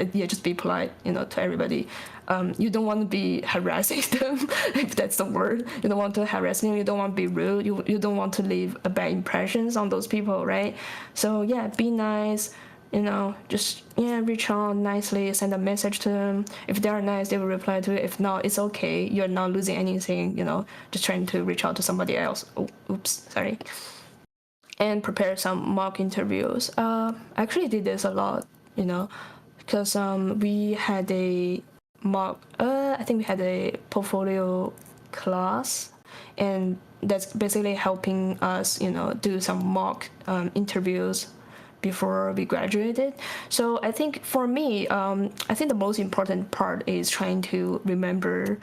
just be polite, to everybody. You don't want to be harassing them, if that's the word. You don't want to harass them. You don't want to be rude. You don't want to leave a bad impressions on those people, right? So be nice. Just reach out nicely, send a message to them. If they are nice, they will reply to it. If not, it's okay. You're not losing anything. Just trying to reach out to somebody else. Oh, oops, sorry. And prepare some mock interviews. I actually did this a lot, because we had a mock. I think we had a portfolio class, and that's basically helping us, do some mock interviews before we graduated. So I think for me, I think the most important part is trying to remember,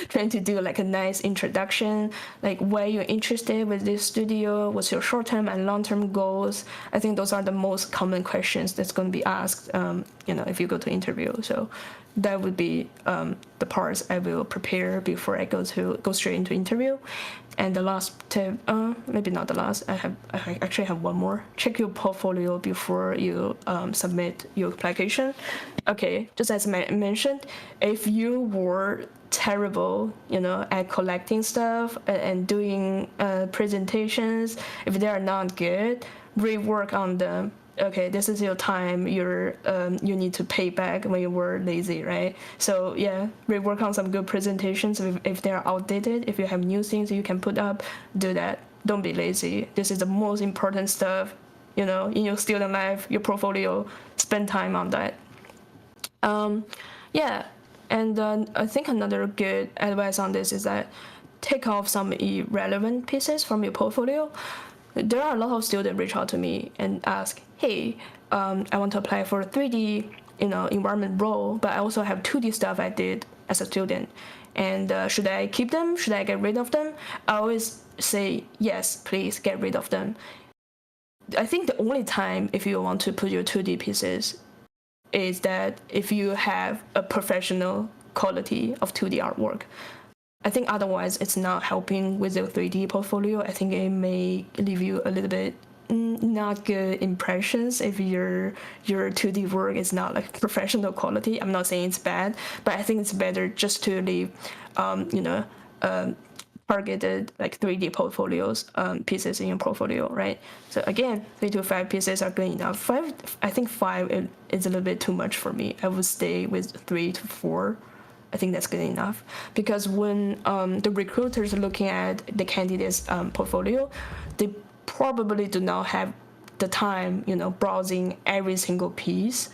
trying to do like a nice introduction, like why you're interested with this studio, what's your short-term and long-term goals. I think those are the most common questions that's going to be asked, if you go to interview. So that would be the parts I will prepare before I go straight into interview. And the last tip, maybe not the last, I actually have one more. Check your portfolio before you submit your application. Okay, just as I mentioned, if you were terrible, at collecting stuff and doing presentations, if they are not good, rework on them. Okay, this is your time. You need to pay back when you were lazy, right? So yeah, rework on some good presentations. If they're outdated, if you have new things you can put up, do that. Don't be lazy. This is the most important stuff, in your student life, your portfolio. Spend time on that. Yeah, and I think another good advice on this is that take off some irrelevant pieces from your portfolio. There are a lot of students reach out to me and ask, hey, I want to apply for a 3D, environment role, but I also have 2D stuff I did as a student. And should I keep them? Should I get rid of them? I always say, yes, please get rid of them. I think the only time if you want to put your 2D pieces is that if you have a professional quality of 2D artwork. I think otherwise it's not helping with the 3D portfolio. I think it may leave you a little bit not good impressions if your 2D work is not like professional quality. I'm not saying it's bad, but I think it's better just to leave, targeted like 3D portfolios pieces in your portfolio, right? So again, 3 to 5 pieces are good enough. I think 5 is a little bit too much for me. I would stay with 3 to 4. I think that's good enough, because when the recruiters are looking at the candidate's portfolio, they probably do not have the time, browsing every single piece,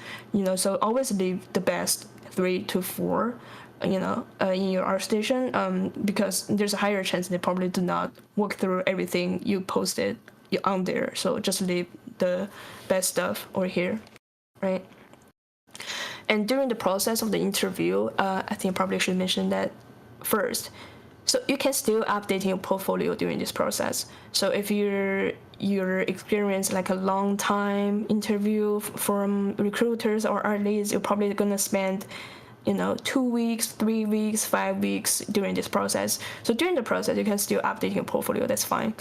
so always leave the best 3 to 4, in your ArtStation, because there's a higher chance they probably do not work through everything you posted on there. So just leave the best stuff over here, right? And during the process of the interview, I think I probably should mention that first. So you can still update your portfolio during this process. So if you're experienced like a long time interview from recruiters or art leads, you're probably gonna spend 2 weeks, 3 weeks, 5 weeks during this process. So during the process, you can still update your portfolio. That's fine.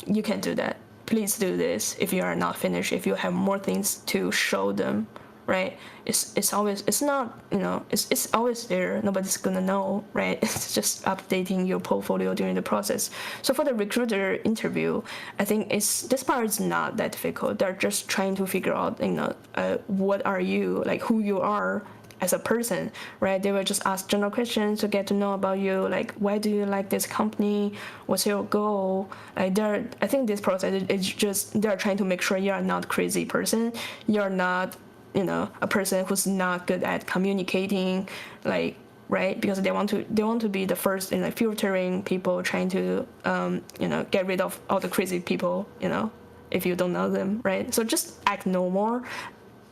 You can do that. Please do this if you are not finished. If you have more things to show them, right? It's always there. Nobody's gonna know, right? It's just updating your portfolio during the process. So for the recruiter interview, I think this part is not that difficult. They're just trying to figure out, what are you, like who you are as a person, right? They will just ask general questions to get to know about you, like why do you like this company? What's your goal? I think this process is just they're trying to make sure you're not a crazy person. You're not a person who's not good at communicating, like, right? Because they want to be the first in like filtering people, trying to get rid of all the crazy people, if you don't know them, right? So just act normal.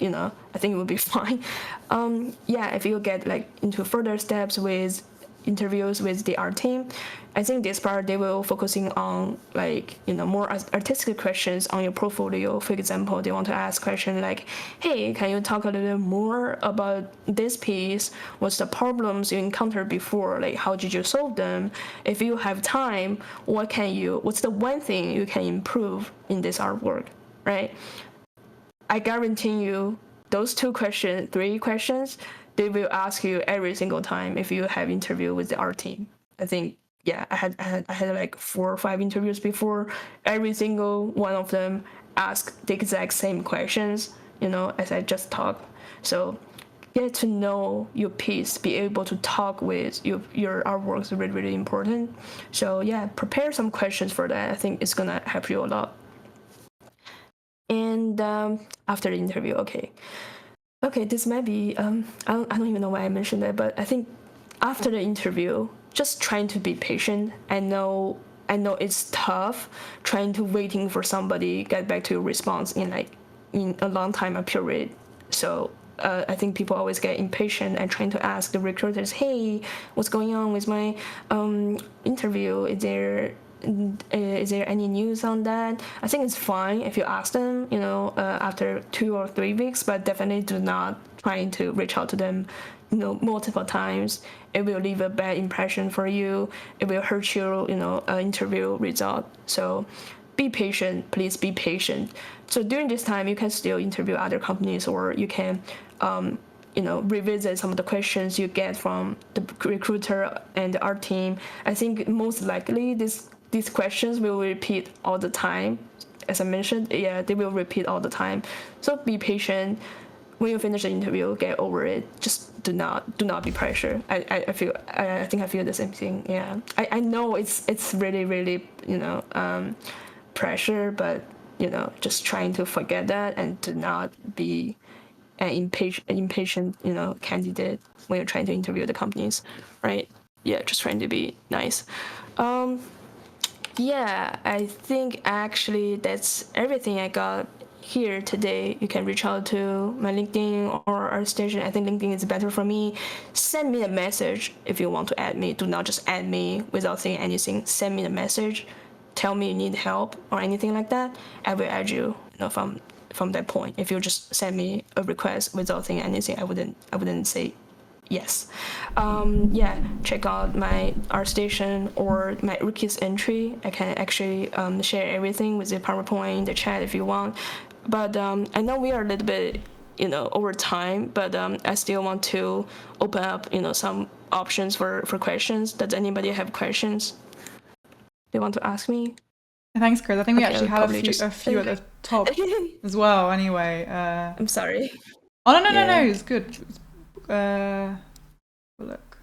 I think it will be fine. If you get like into further steps with interviews with the art team, I think this part they will focusing on like more artistic questions on your portfolio. For example, they want to ask questions like, hey, can you talk a little bit more about this piece? What's the problems you encountered before? Like, how did you solve them? If you have time, what's the one thing you can improve in this artwork, right? I guarantee you those 3 questions, they will ask you every single time if you have interview with the art team. I think, I had like 4 or 5 interviews before. Every single one of them ask the exact same questions, as I just talked. So get to know your piece, be able to talk with your artwork is really, really important. So prepare some questions for that. I think it's gonna help you a lot. And after the interview, okay, this might be I don't even know why I mentioned that, but I think after the interview, just trying to be patient. I know it's tough trying to waiting for somebody get back to your response in a long time a period. So I think people always get impatient and trying to ask the recruiters, hey, what's going on with my interview? Is there any news on that? I think it's fine if you ask them, after 2 or 3 weeks, but definitely do not trying to reach out to them, multiple times. It will leave a bad impression for you. It will hurt your, interview result. So be patient, please be patient. So during this time, you can still interview other companies, or you can, revisit some of the questions you get from the recruiter and our team. I think most likely these questions will repeat all the time. As I mentioned, yeah, they will repeat all the time. So be patient. When you finish the interview, get over it. Just do not be pressured. I think I feel the same thing. Yeah, I know it's really really pressure, but just trying to forget that and do not be an impatient candidate when you're trying to interview the companies, right? Yeah, just trying to be nice. Yeah, I think actually that's everything I got here today. You can reach out to my LinkedIn or our station. I think LinkedIn is better for me. Send me a message if you want to add me. Do not just add me without saying anything. Send me a message. Tell me you need help or anything like that. I will add you, from that point. If you just send me a request without saying anything, I wouldn't say yes. Yeah, check out my ArtStation or my Ricky's entry. I can actually share everything with the PowerPoint, the chat if you want. But I know we are a little bit, over time, but I still want to open up, some options for questions. Does anybody have questions they want to ask me? Thanks, Kris. I think we actually had a few at the top as well. Anyway, I'm sorry. Oh no, it's good. Look.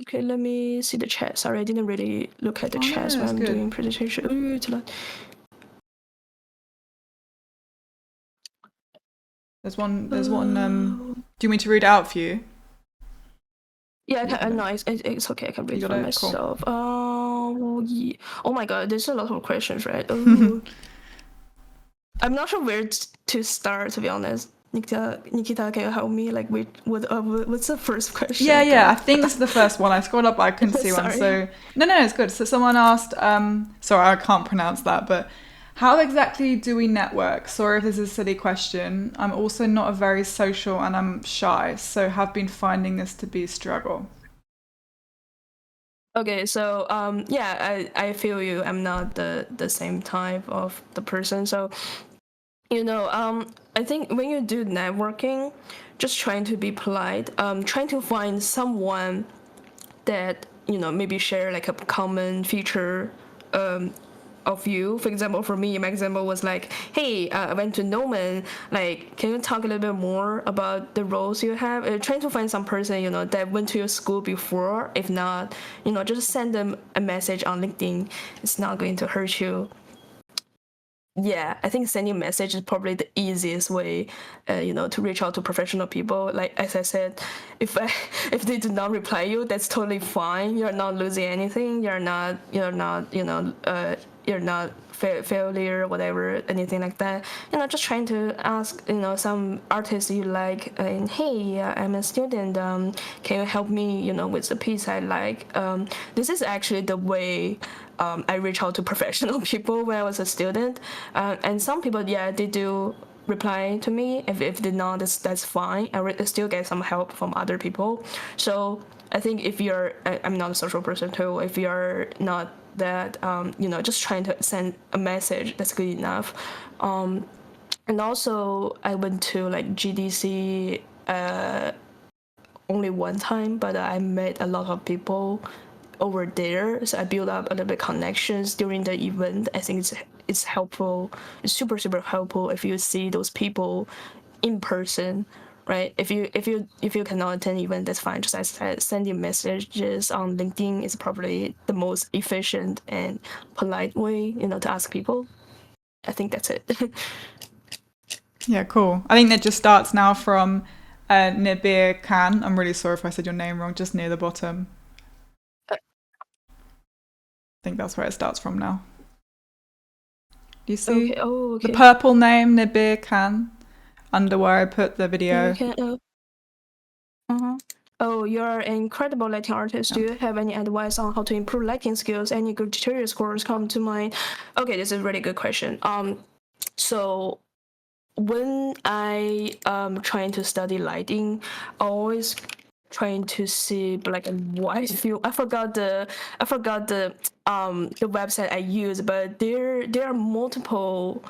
Okay, let me see the chat. Sorry, I didn't really look at the chat when I'm doing presentation. Ooh, it's a lot. There's one. Do you want me to read it out for you? Yeah, no, it's okay. I can read for myself. Cool. Yeah. Oh my god, there's a lot of questions, right? I'm not sure where to start, to be honest. Nikita, can you help me? Like, what's the first question? Yeah. I think this is the first one. I scrolled up, but I couldn't see one. So no, it's good. So someone asked. Sorry, I can't pronounce that, but how exactly do we network? Sorry if this is a silly question. I'm also not a very social and I'm shy, so have been finding this to be a struggle. Okay, so yeah, I feel you. I'm not the same type of the person. So I think when you do networking, just trying to be polite, trying to find someone that maybe share like a common feature of you. For example, for me, my example was like, hey, I went to Noman, like, can you talk a little bit more about the roles you have? Trying to find some person that went to your school before. If not, just send them a message on LinkedIn. It's not going to hurt you. Yeah, I think sending a message is probably the easiest way, to reach out to professional people. Like, as I said, if they do not reply you, that's totally fine. You're not losing anything. You're not failure, whatever, anything like that. Just trying to ask, some artists you like, and hey, I'm a student. Can you help me, with the piece I like? This is actually the way I reach out to professional people when I was a student. And some people, yeah, they do reply to me. If they not, that's fine. I still get some help from other people. So I think if I'm not a social person too. If you're not that, just trying to send a message, that's good enough. And also I went to like GDC only one time, but I met a lot of people over there, so I built up a little bit connections during the event. I think it's helpful. It's super helpful if you see those people in person, right? If you cannot attend the event, that's fine. Just as I said, sending messages on LinkedIn is probably the most efficient and polite way, to ask people. I think that's it. Yeah, cool. I think that just starts now from Nibir Khan. I'm really sorry if I said your name wrong, just near the bottom. I think that's where it starts from now. Do you see the purple name, Nibir Khan, under where I put the video? Oh, you're an incredible lighting artist. Do you have any advice on how to improve lighting skills? Any good tutorials course come to mind? Okay, this is a really good question. So when I trying to study lighting, I always trying to see black and white film. I forgot the website I use, but there are multiple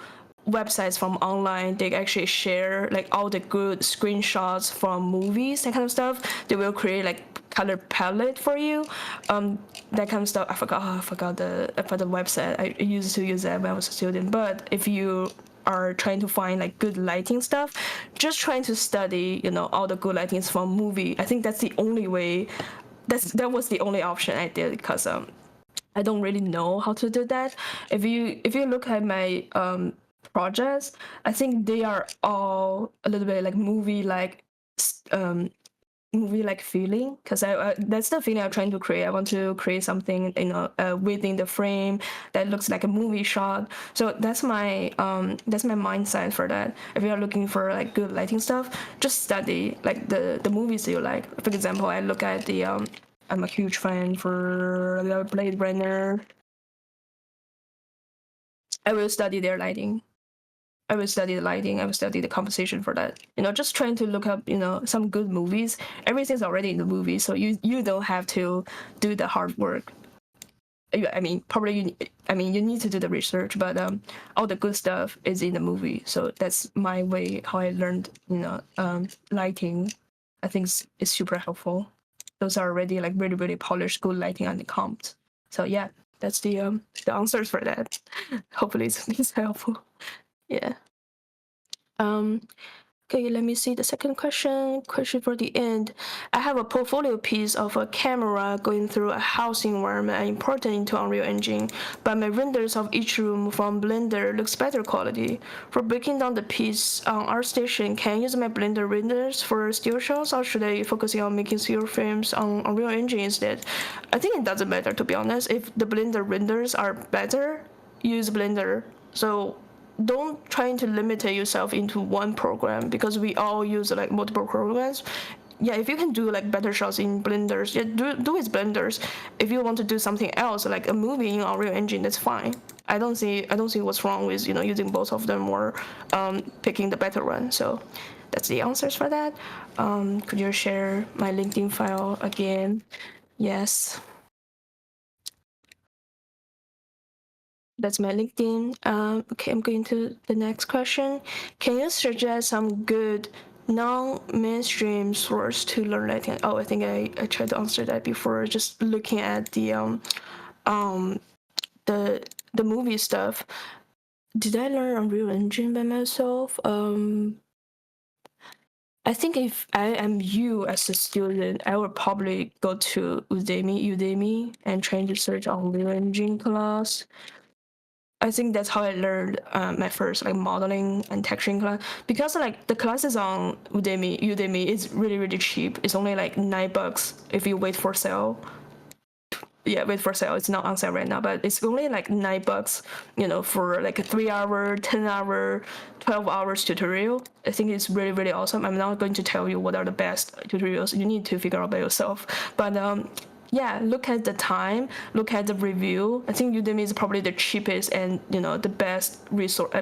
websites from online. They actually share like all the good screenshots from movies, that kind of stuff. They will create like color palette for you, that kind of stuff. I forgot the website. I used to use that when I was a student. But if you are trying to find like good lighting stuff, just trying to study, all the good lightings from movie. I think that's the only way. That was the only option I did, because I don't really know how to do that. If you look at my projects, I think they are all a little bit like movie like feeling, because that's the feeling I'm trying to create. I want to create something within the frame that looks like a movie shot. So that's my mindset for that. If you're looking for like good lighting stuff, just study like the movies you like. For example, I look at the I'm a huge fan for the Blade Runner. I will study their lighting. I will study the lighting. I will study the composition for that. Just trying to look up, some good movies. Everything's already in the movie, so you don't have to do the hard work. I mean, probably you need to do the research, but all the good stuff is in the movie. So that's my way how I learned, lighting. I think it's super helpful. Those are already like really, really polished, good lighting on the comps. So yeah, that's the answers for that. Hopefully it's helpful. Yeah. Okay, let me see the second question. Question for the end. I have a portfolio piece of a camera going through a house environment and importing into Unreal Engine, but my renders of each room from Blender looks better quality. For breaking down the piece on ArtStation, can I use my Blender renders for still shots, or should I focus on making still frames on Unreal Engine instead? I think it doesn't matter, to be honest. If the Blender renders are better, use Blender. So don't try to limit yourself into one program, because we all use like multiple programs. Yeah, if you can do like better shots in Blenders, yeah, do with Blenders. If you want to do something else like a movie in Unreal Engine, that's fine. I don't see what's wrong with using both of them, or picking the better one. So that's the answers for that. Could you share my LinkedIn file again? Yes. That's my LinkedIn. Okay, I'm going to the next question. Can you suggest some good non-mainstream source to learn lighting? Oh, I think I tried to answer that before. Just looking at the movie stuff. Did I learn Unreal Engine by myself? I think if I am you as a student, I would probably go to Udemy and try to search Unreal Engine class. I think that's how I learned my first like modeling and texturing class, because like the classes on Udemy is really, really cheap. It's only like $9 if you wait for sale. Yeah, wait for sale. It's not on sale right now, but it's only like $9, for like a 3-hour, 10-hour, 12 hours tutorial. I think it's really, really awesome. I'm not going to tell you what are the best tutorials. You need to figure out by yourself. But yeah, look at the time, look at the review. I think Udemy is probably the cheapest and the best resource.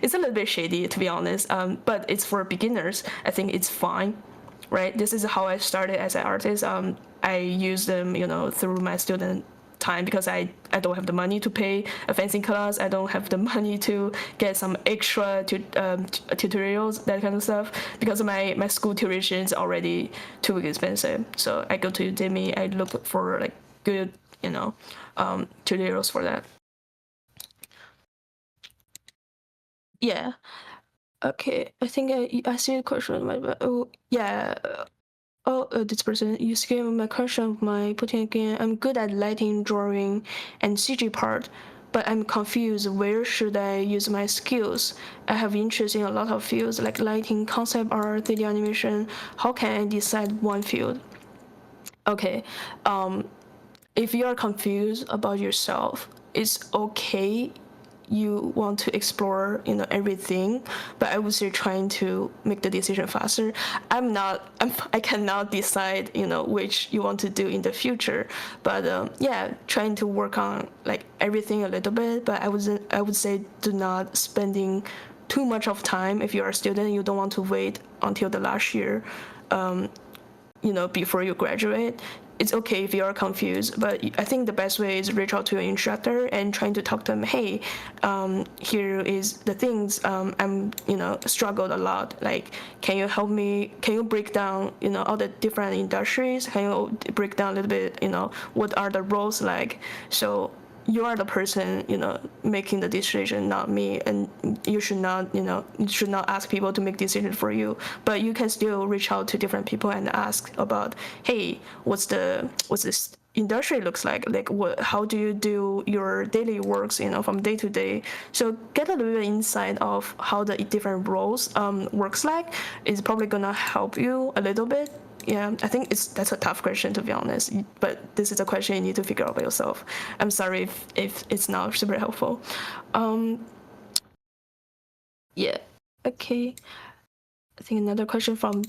It's a little bit shady, to be honest, but it's for beginners. I think it's fine, right? This is how I started as an artist. I use them, through my student time, because I don't have the money to pay a fancy class. I don't have the money to get some extra tutorials, that kind of stuff, because my school tuition is already too expensive. So I go to Udemy. I look for like good tutorials for that. Yeah. Okay, I think I see the question. Oh yeah. This person, you skipped my question of my putting again. I'm good at lighting, drawing, and CG part, but I'm confused. Where should I use my skills? I have interest in a lot of fields like lighting, concept art, 3D animation. How can I decide one field? Okay, if you are confused about yourself, it's okay. You want to explore, everything, but I would say trying to make the decision faster. I cannot decide, which you want to do in the future, but yeah, trying to work on like everything a little bit. But I would say do not spending too much of time. If you're a student, you don't want to wait until the last year, before you graduate. It's okay if you're confused, but I think the best way is reach out to your instructor and trying to talk to them. Hey, here is the things I'm struggled a lot. Like, can you help me? Can you break down all the different industries? Can you break down a little bit what are the roles like? So you are the person making the decision, not me, and you should not ask people to make decisions for you, but you can still reach out to different people and ask about, hey, what's this industry looks like how do you do your daily works from day to day. So get a little bit insight of how the different roles works like is probably gonna help you a little bit. Yeah, I think that's a tough question, to be honest, but this is a question you need to figure out by yourself. I'm sorry if it's not super helpful. Yeah, okay. I think another question from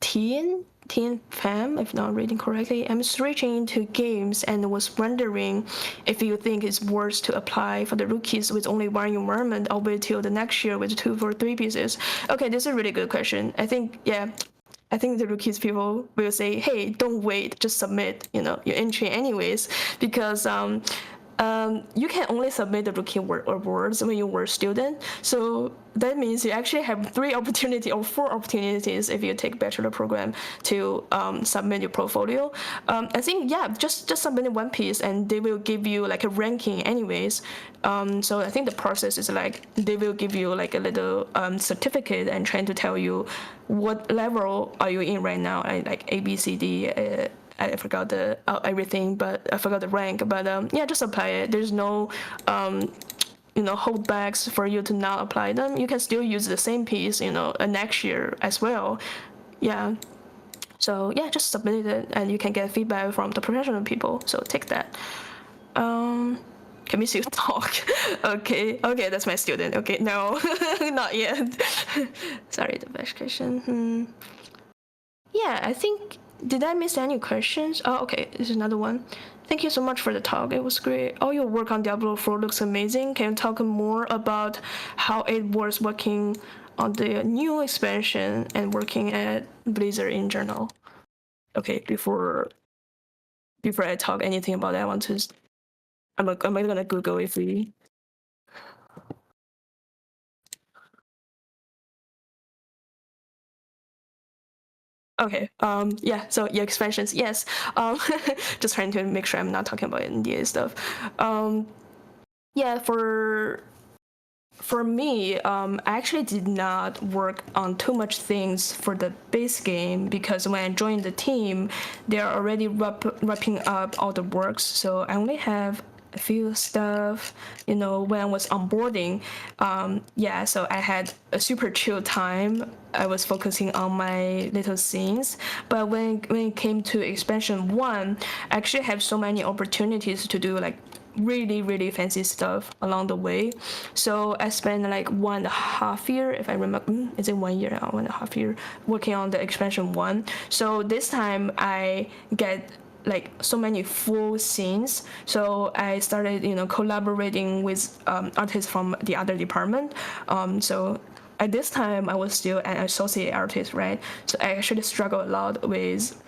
Tien Pham, if not reading correctly. I'm switching into games and was wondering if you think it's worth to apply for the rookies with only one environment, or wait till the next year with 2 or 3 pieces. Okay, this is a really good question. I think the rookies people will say, hey, don't wait, just submit, your entry anyways, because you can only submit the rookie awards when you were a student. So that means you actually have 3 opportunities or 4 opportunities if you take bachelor program to submit your portfolio. I think, yeah, just submit one piece and they will give you like a ranking anyways. So I think the process is like they will give you like a little certificate and trying to tell you what level are you in right now, like A, B, C, D. I forgot the everything, but I forgot the rank. But yeah, just apply it. There's no holdbacks for you to not apply them. You can still use the same piece, next year as well. Yeah. So yeah, just submit it, and you can get feedback from the professional people. So take that. Can we see you talk? Okay, that's my student. Okay, no, not yet. Sorry, the best question. Yeah, I think. Did I miss any questions? Oh, okay, this is another one. Thank you so much for the talk. It was great. All your work on Diablo IV looks amazing. Can you talk more about how it was working on the new expansion and working at Blizzard in general? Okay, before I talk anything about that, I'm gonna Google if we. Okay. Yeah. So your expansions, yes. Just trying to make sure I'm not talking about NDA stuff. Yeah. For me, I actually did not work on too much things for the base game because when I joined the team, they're already wrapping up all the works. So I only have a few stuff, when I was onboarding. Yeah, so I had a super chill time. I was focusing on my little scenes. But when it came to expansion 1, I actually have so many opportunities to do like really, really fancy stuff along the way. So I spent like 1.5 years, if I remember, is it 1 year now, 1.5 years, working on the expansion 1. So this time I get like so many full scenes. So I started, collaborating with artists from the other department. So at this time I was still an associate artist, right? So I actually struggled a lot with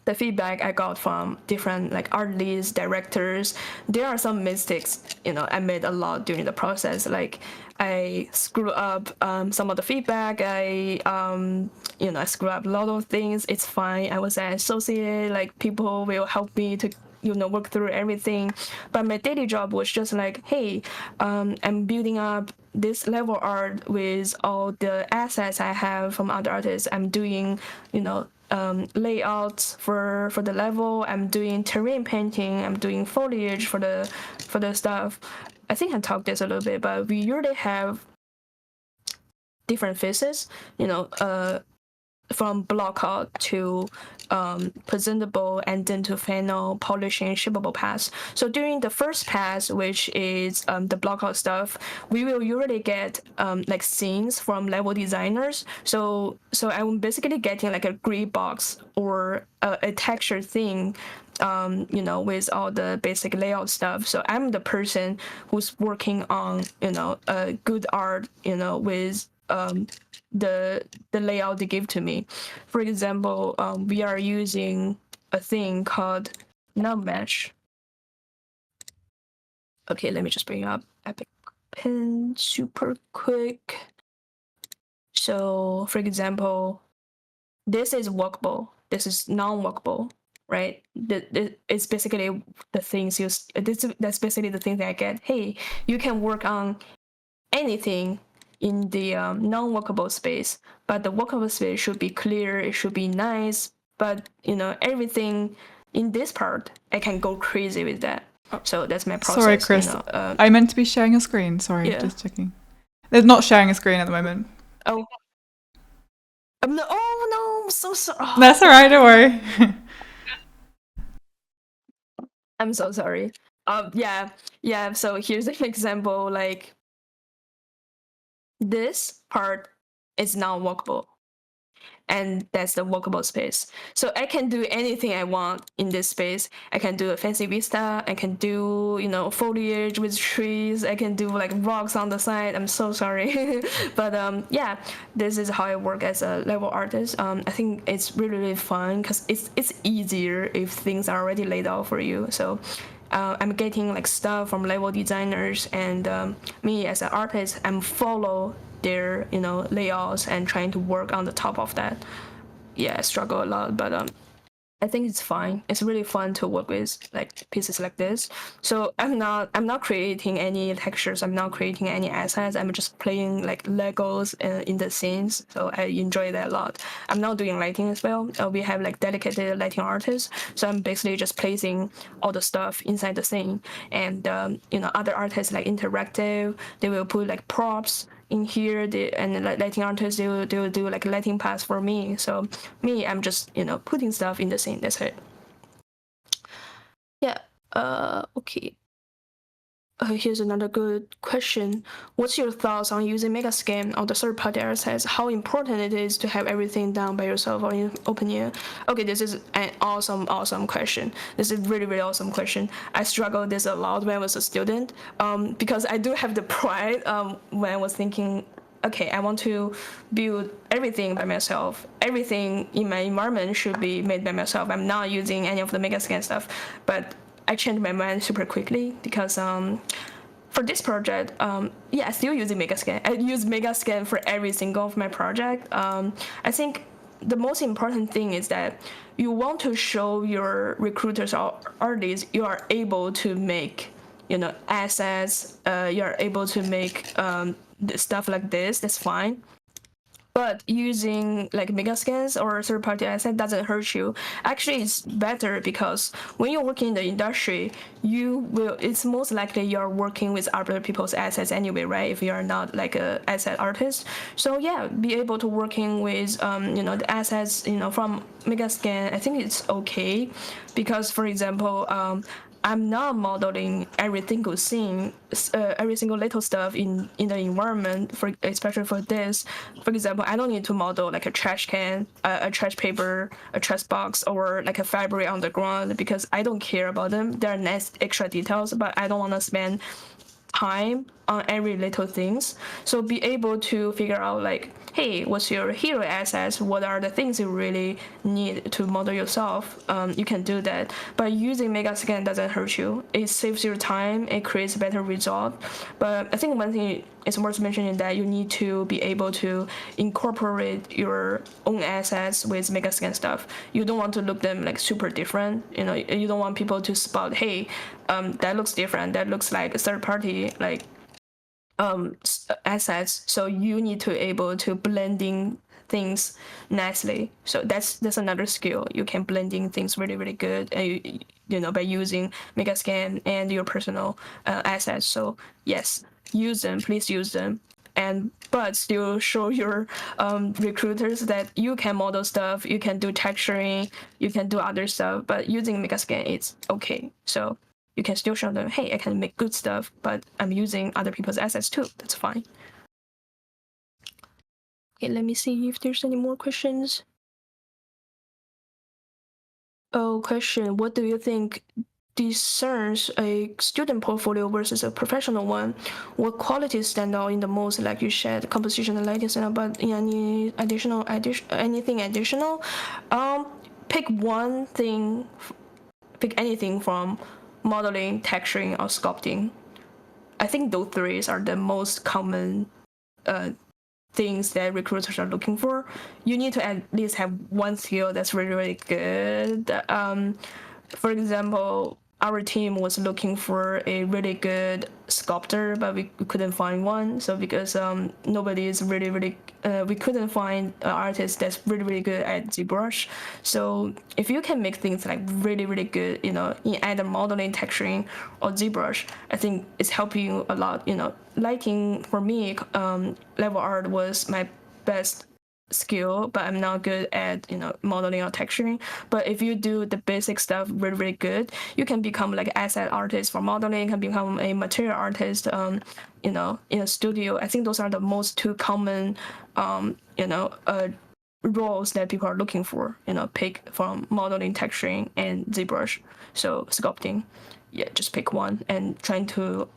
the feedback I got from different like art leads, directors. There are some mistakes, I made a lot during the process. Like I screw up some of the feedback. I screw up a lot of things. It's fine. I was an associate. Like people will help me to work through everything. But my daily job was just like, hey, I'm building up this level art with all the assets I have from other artists. I'm doing, layouts for the level. I'm doing terrain painting. I'm doing foliage for the stuff. I think I talked this a little bit, but we usually have different phases, from block out to presentable, and then to final polishing shippable pass. So during the first pass, which is the block out stuff, we will usually get like scenes from level designers. So I'm basically getting like a gray box or a texture thing, with all the basic layout stuff. So I'm the person who's working on, good art, with the layout they give to me. For example, we are using a thing called num-mesh. Okay, let me just bring up Epic Pen super quick. So, for example, this is workable. This is non-workable, right? It's basically the things that's basically the thing that I get. Hey, you can work on anything in the non-workable space, but the workable space should be clear, it should be nice, but everything in this part I can go crazy with that. So that's my process. Sorry, Kris, I meant to be sharing your screen. Sorry, just checking. There's not sharing a screen at the moment. Oh no, I'm so sorry. Oh. That's all right, don't worry. I'm so sorry. Yeah, so here's an example. Like, this part is not workable, and that's the workable space. So I can do anything I want in this space. I can do a fancy vista, I can do foliage with trees, I can do like rocks on the side. I'm so sorry. But yeah, this is how I work as a level artist. I think it's really, really fun because it's easier if things are already laid out for you. So I'm getting like stuff from level designers, and me as an artist, I'm follow their layouts and trying to work on the top of that. Yeah, I struggle a lot, but I think it's fine. It's really fun to work with like pieces like this. So I'm not creating any textures, I'm not creating any assets, I'm just playing like Legos in the scenes. So I enjoy that a lot. I'm not doing lighting as well. We have like dedicated lighting artists, so I'm basically just placing all the stuff inside the scene. And other artists like interactive, they will put like props in here, and lighting artists, they will do like lighting pass for me. So me, I'm just putting stuff in the scene. That's it. Yeah. Okay. Here's another good question. What's your thoughts on using Megascan or the third-party assets? How important it is to have everything done by yourself or in OpenAI? Okay, this is an awesome question. This is really, really awesome question. I struggled this a lot when I was a student, because I do have the pride when I was thinking, okay, I want to build everything by myself. Everything in my environment should be made by myself. I'm not using any of the Megascan stuff, but I changed my mind super quickly because for this project, I still using Megascan. I use Megascan for every single of my project. I think the most important thing is that you want to show your recruiters or artists you are able to make assets. You are able to make stuff like this. That's fine. But using like Megascans or third-party asset doesn't hurt you. Actually, it's better because when you're working in the industry, it's most likely you're working with other people's assets anyway, right? If you're not like a asset artist. So yeah, be able to working with the assets from Megascan. I think it's okay because, for example, I'm not modeling every single scene, every single little stuff in the environment, especially for this. For example, I don't need to model like a trash can, a trash paper, a trash box, or like a fabric on the ground because I don't care about them. They're nice extra details, but I don't want to spend time on every little things. So be able to figure out like, hey, what's your hero assets? What are the things you really need to model yourself? You can do that. But using Megascan doesn't hurt you. It saves your time. It creates a better result. But I think one thing it's worth mentioning that you need to be able to incorporate your own assets with Megascan stuff. You don't want to look them like super different. You don't want people to spot, hey, that looks different. That looks like a third party like assets. So you need to able to blending things nicely. So that's another skill. You can blending things really, really good, by using Megascan and your personal assets. So yes, use them, please use them. But still show your recruiters that you can model stuff, you can do texturing, you can do other stuff, but using Megascan, it's okay. So you can still show them, hey, I can make good stuff, but I'm using other people's assets too. That's fine. Okay, let me see if there's any more questions. Oh, question. What do you think discerns a student portfolio versus a professional one? What qualities stand out in the most? Like you said, composition and lighting stand out, but anything additional? Pick one thing. Pick anything from modeling, texturing, or sculpting. I think those three are the most common things that recruiters are looking for. You need to at least have one skill that's really, really good. For example, our team was looking for a really good sculptor, but we couldn't find one. So because nobody is really, really, we couldn't find an artist that's really, really good at ZBrush. So if you can make things like really, really good, in either modeling, texturing, or ZBrush, I think it's helping you a lot. Lighting for me, level art was my best skill, but I'm not good at modeling or texturing. But if you do the basic stuff really, really good, you can become like asset artist for modeling, can become a material artist in a studio. I think those are the most two common roles that people are looking for, pick from modeling, texturing, and ZBrush. So sculpting, yeah, just pick one and trying to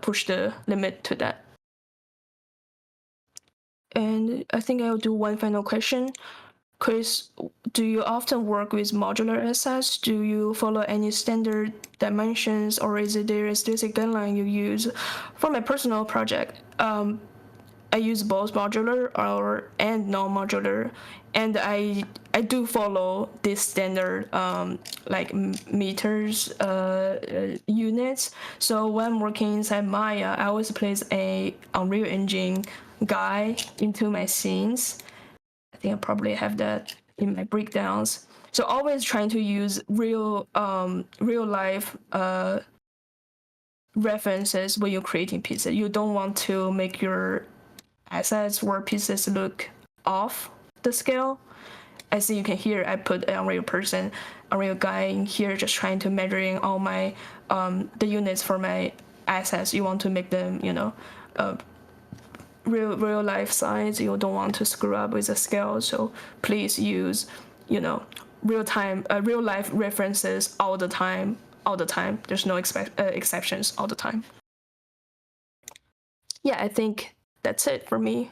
push the limit to that. And I think I'll do one final question. Kris, do you often work with modular assets? Do you follow any standard dimensions, or is there a specific guideline you use? For my personal project, I use both modular and non-modular, and I do follow this standard like meters units. So when I'm working inside Maya, I always place a Unreal Engine guide into my scenes. I think I probably have that in my breakdowns. So always trying to use real life references when you're creating pieces. You don't want to make your assets or pieces look off the scale. As you can hear, I put an Unreal guy in here, just trying to measuring all my the units for my assets. You want to make them real life size. You don't want to screw up with the scale, so please use real life references all the time. There's no exceptions all the time. Yeah, I think that's it for me.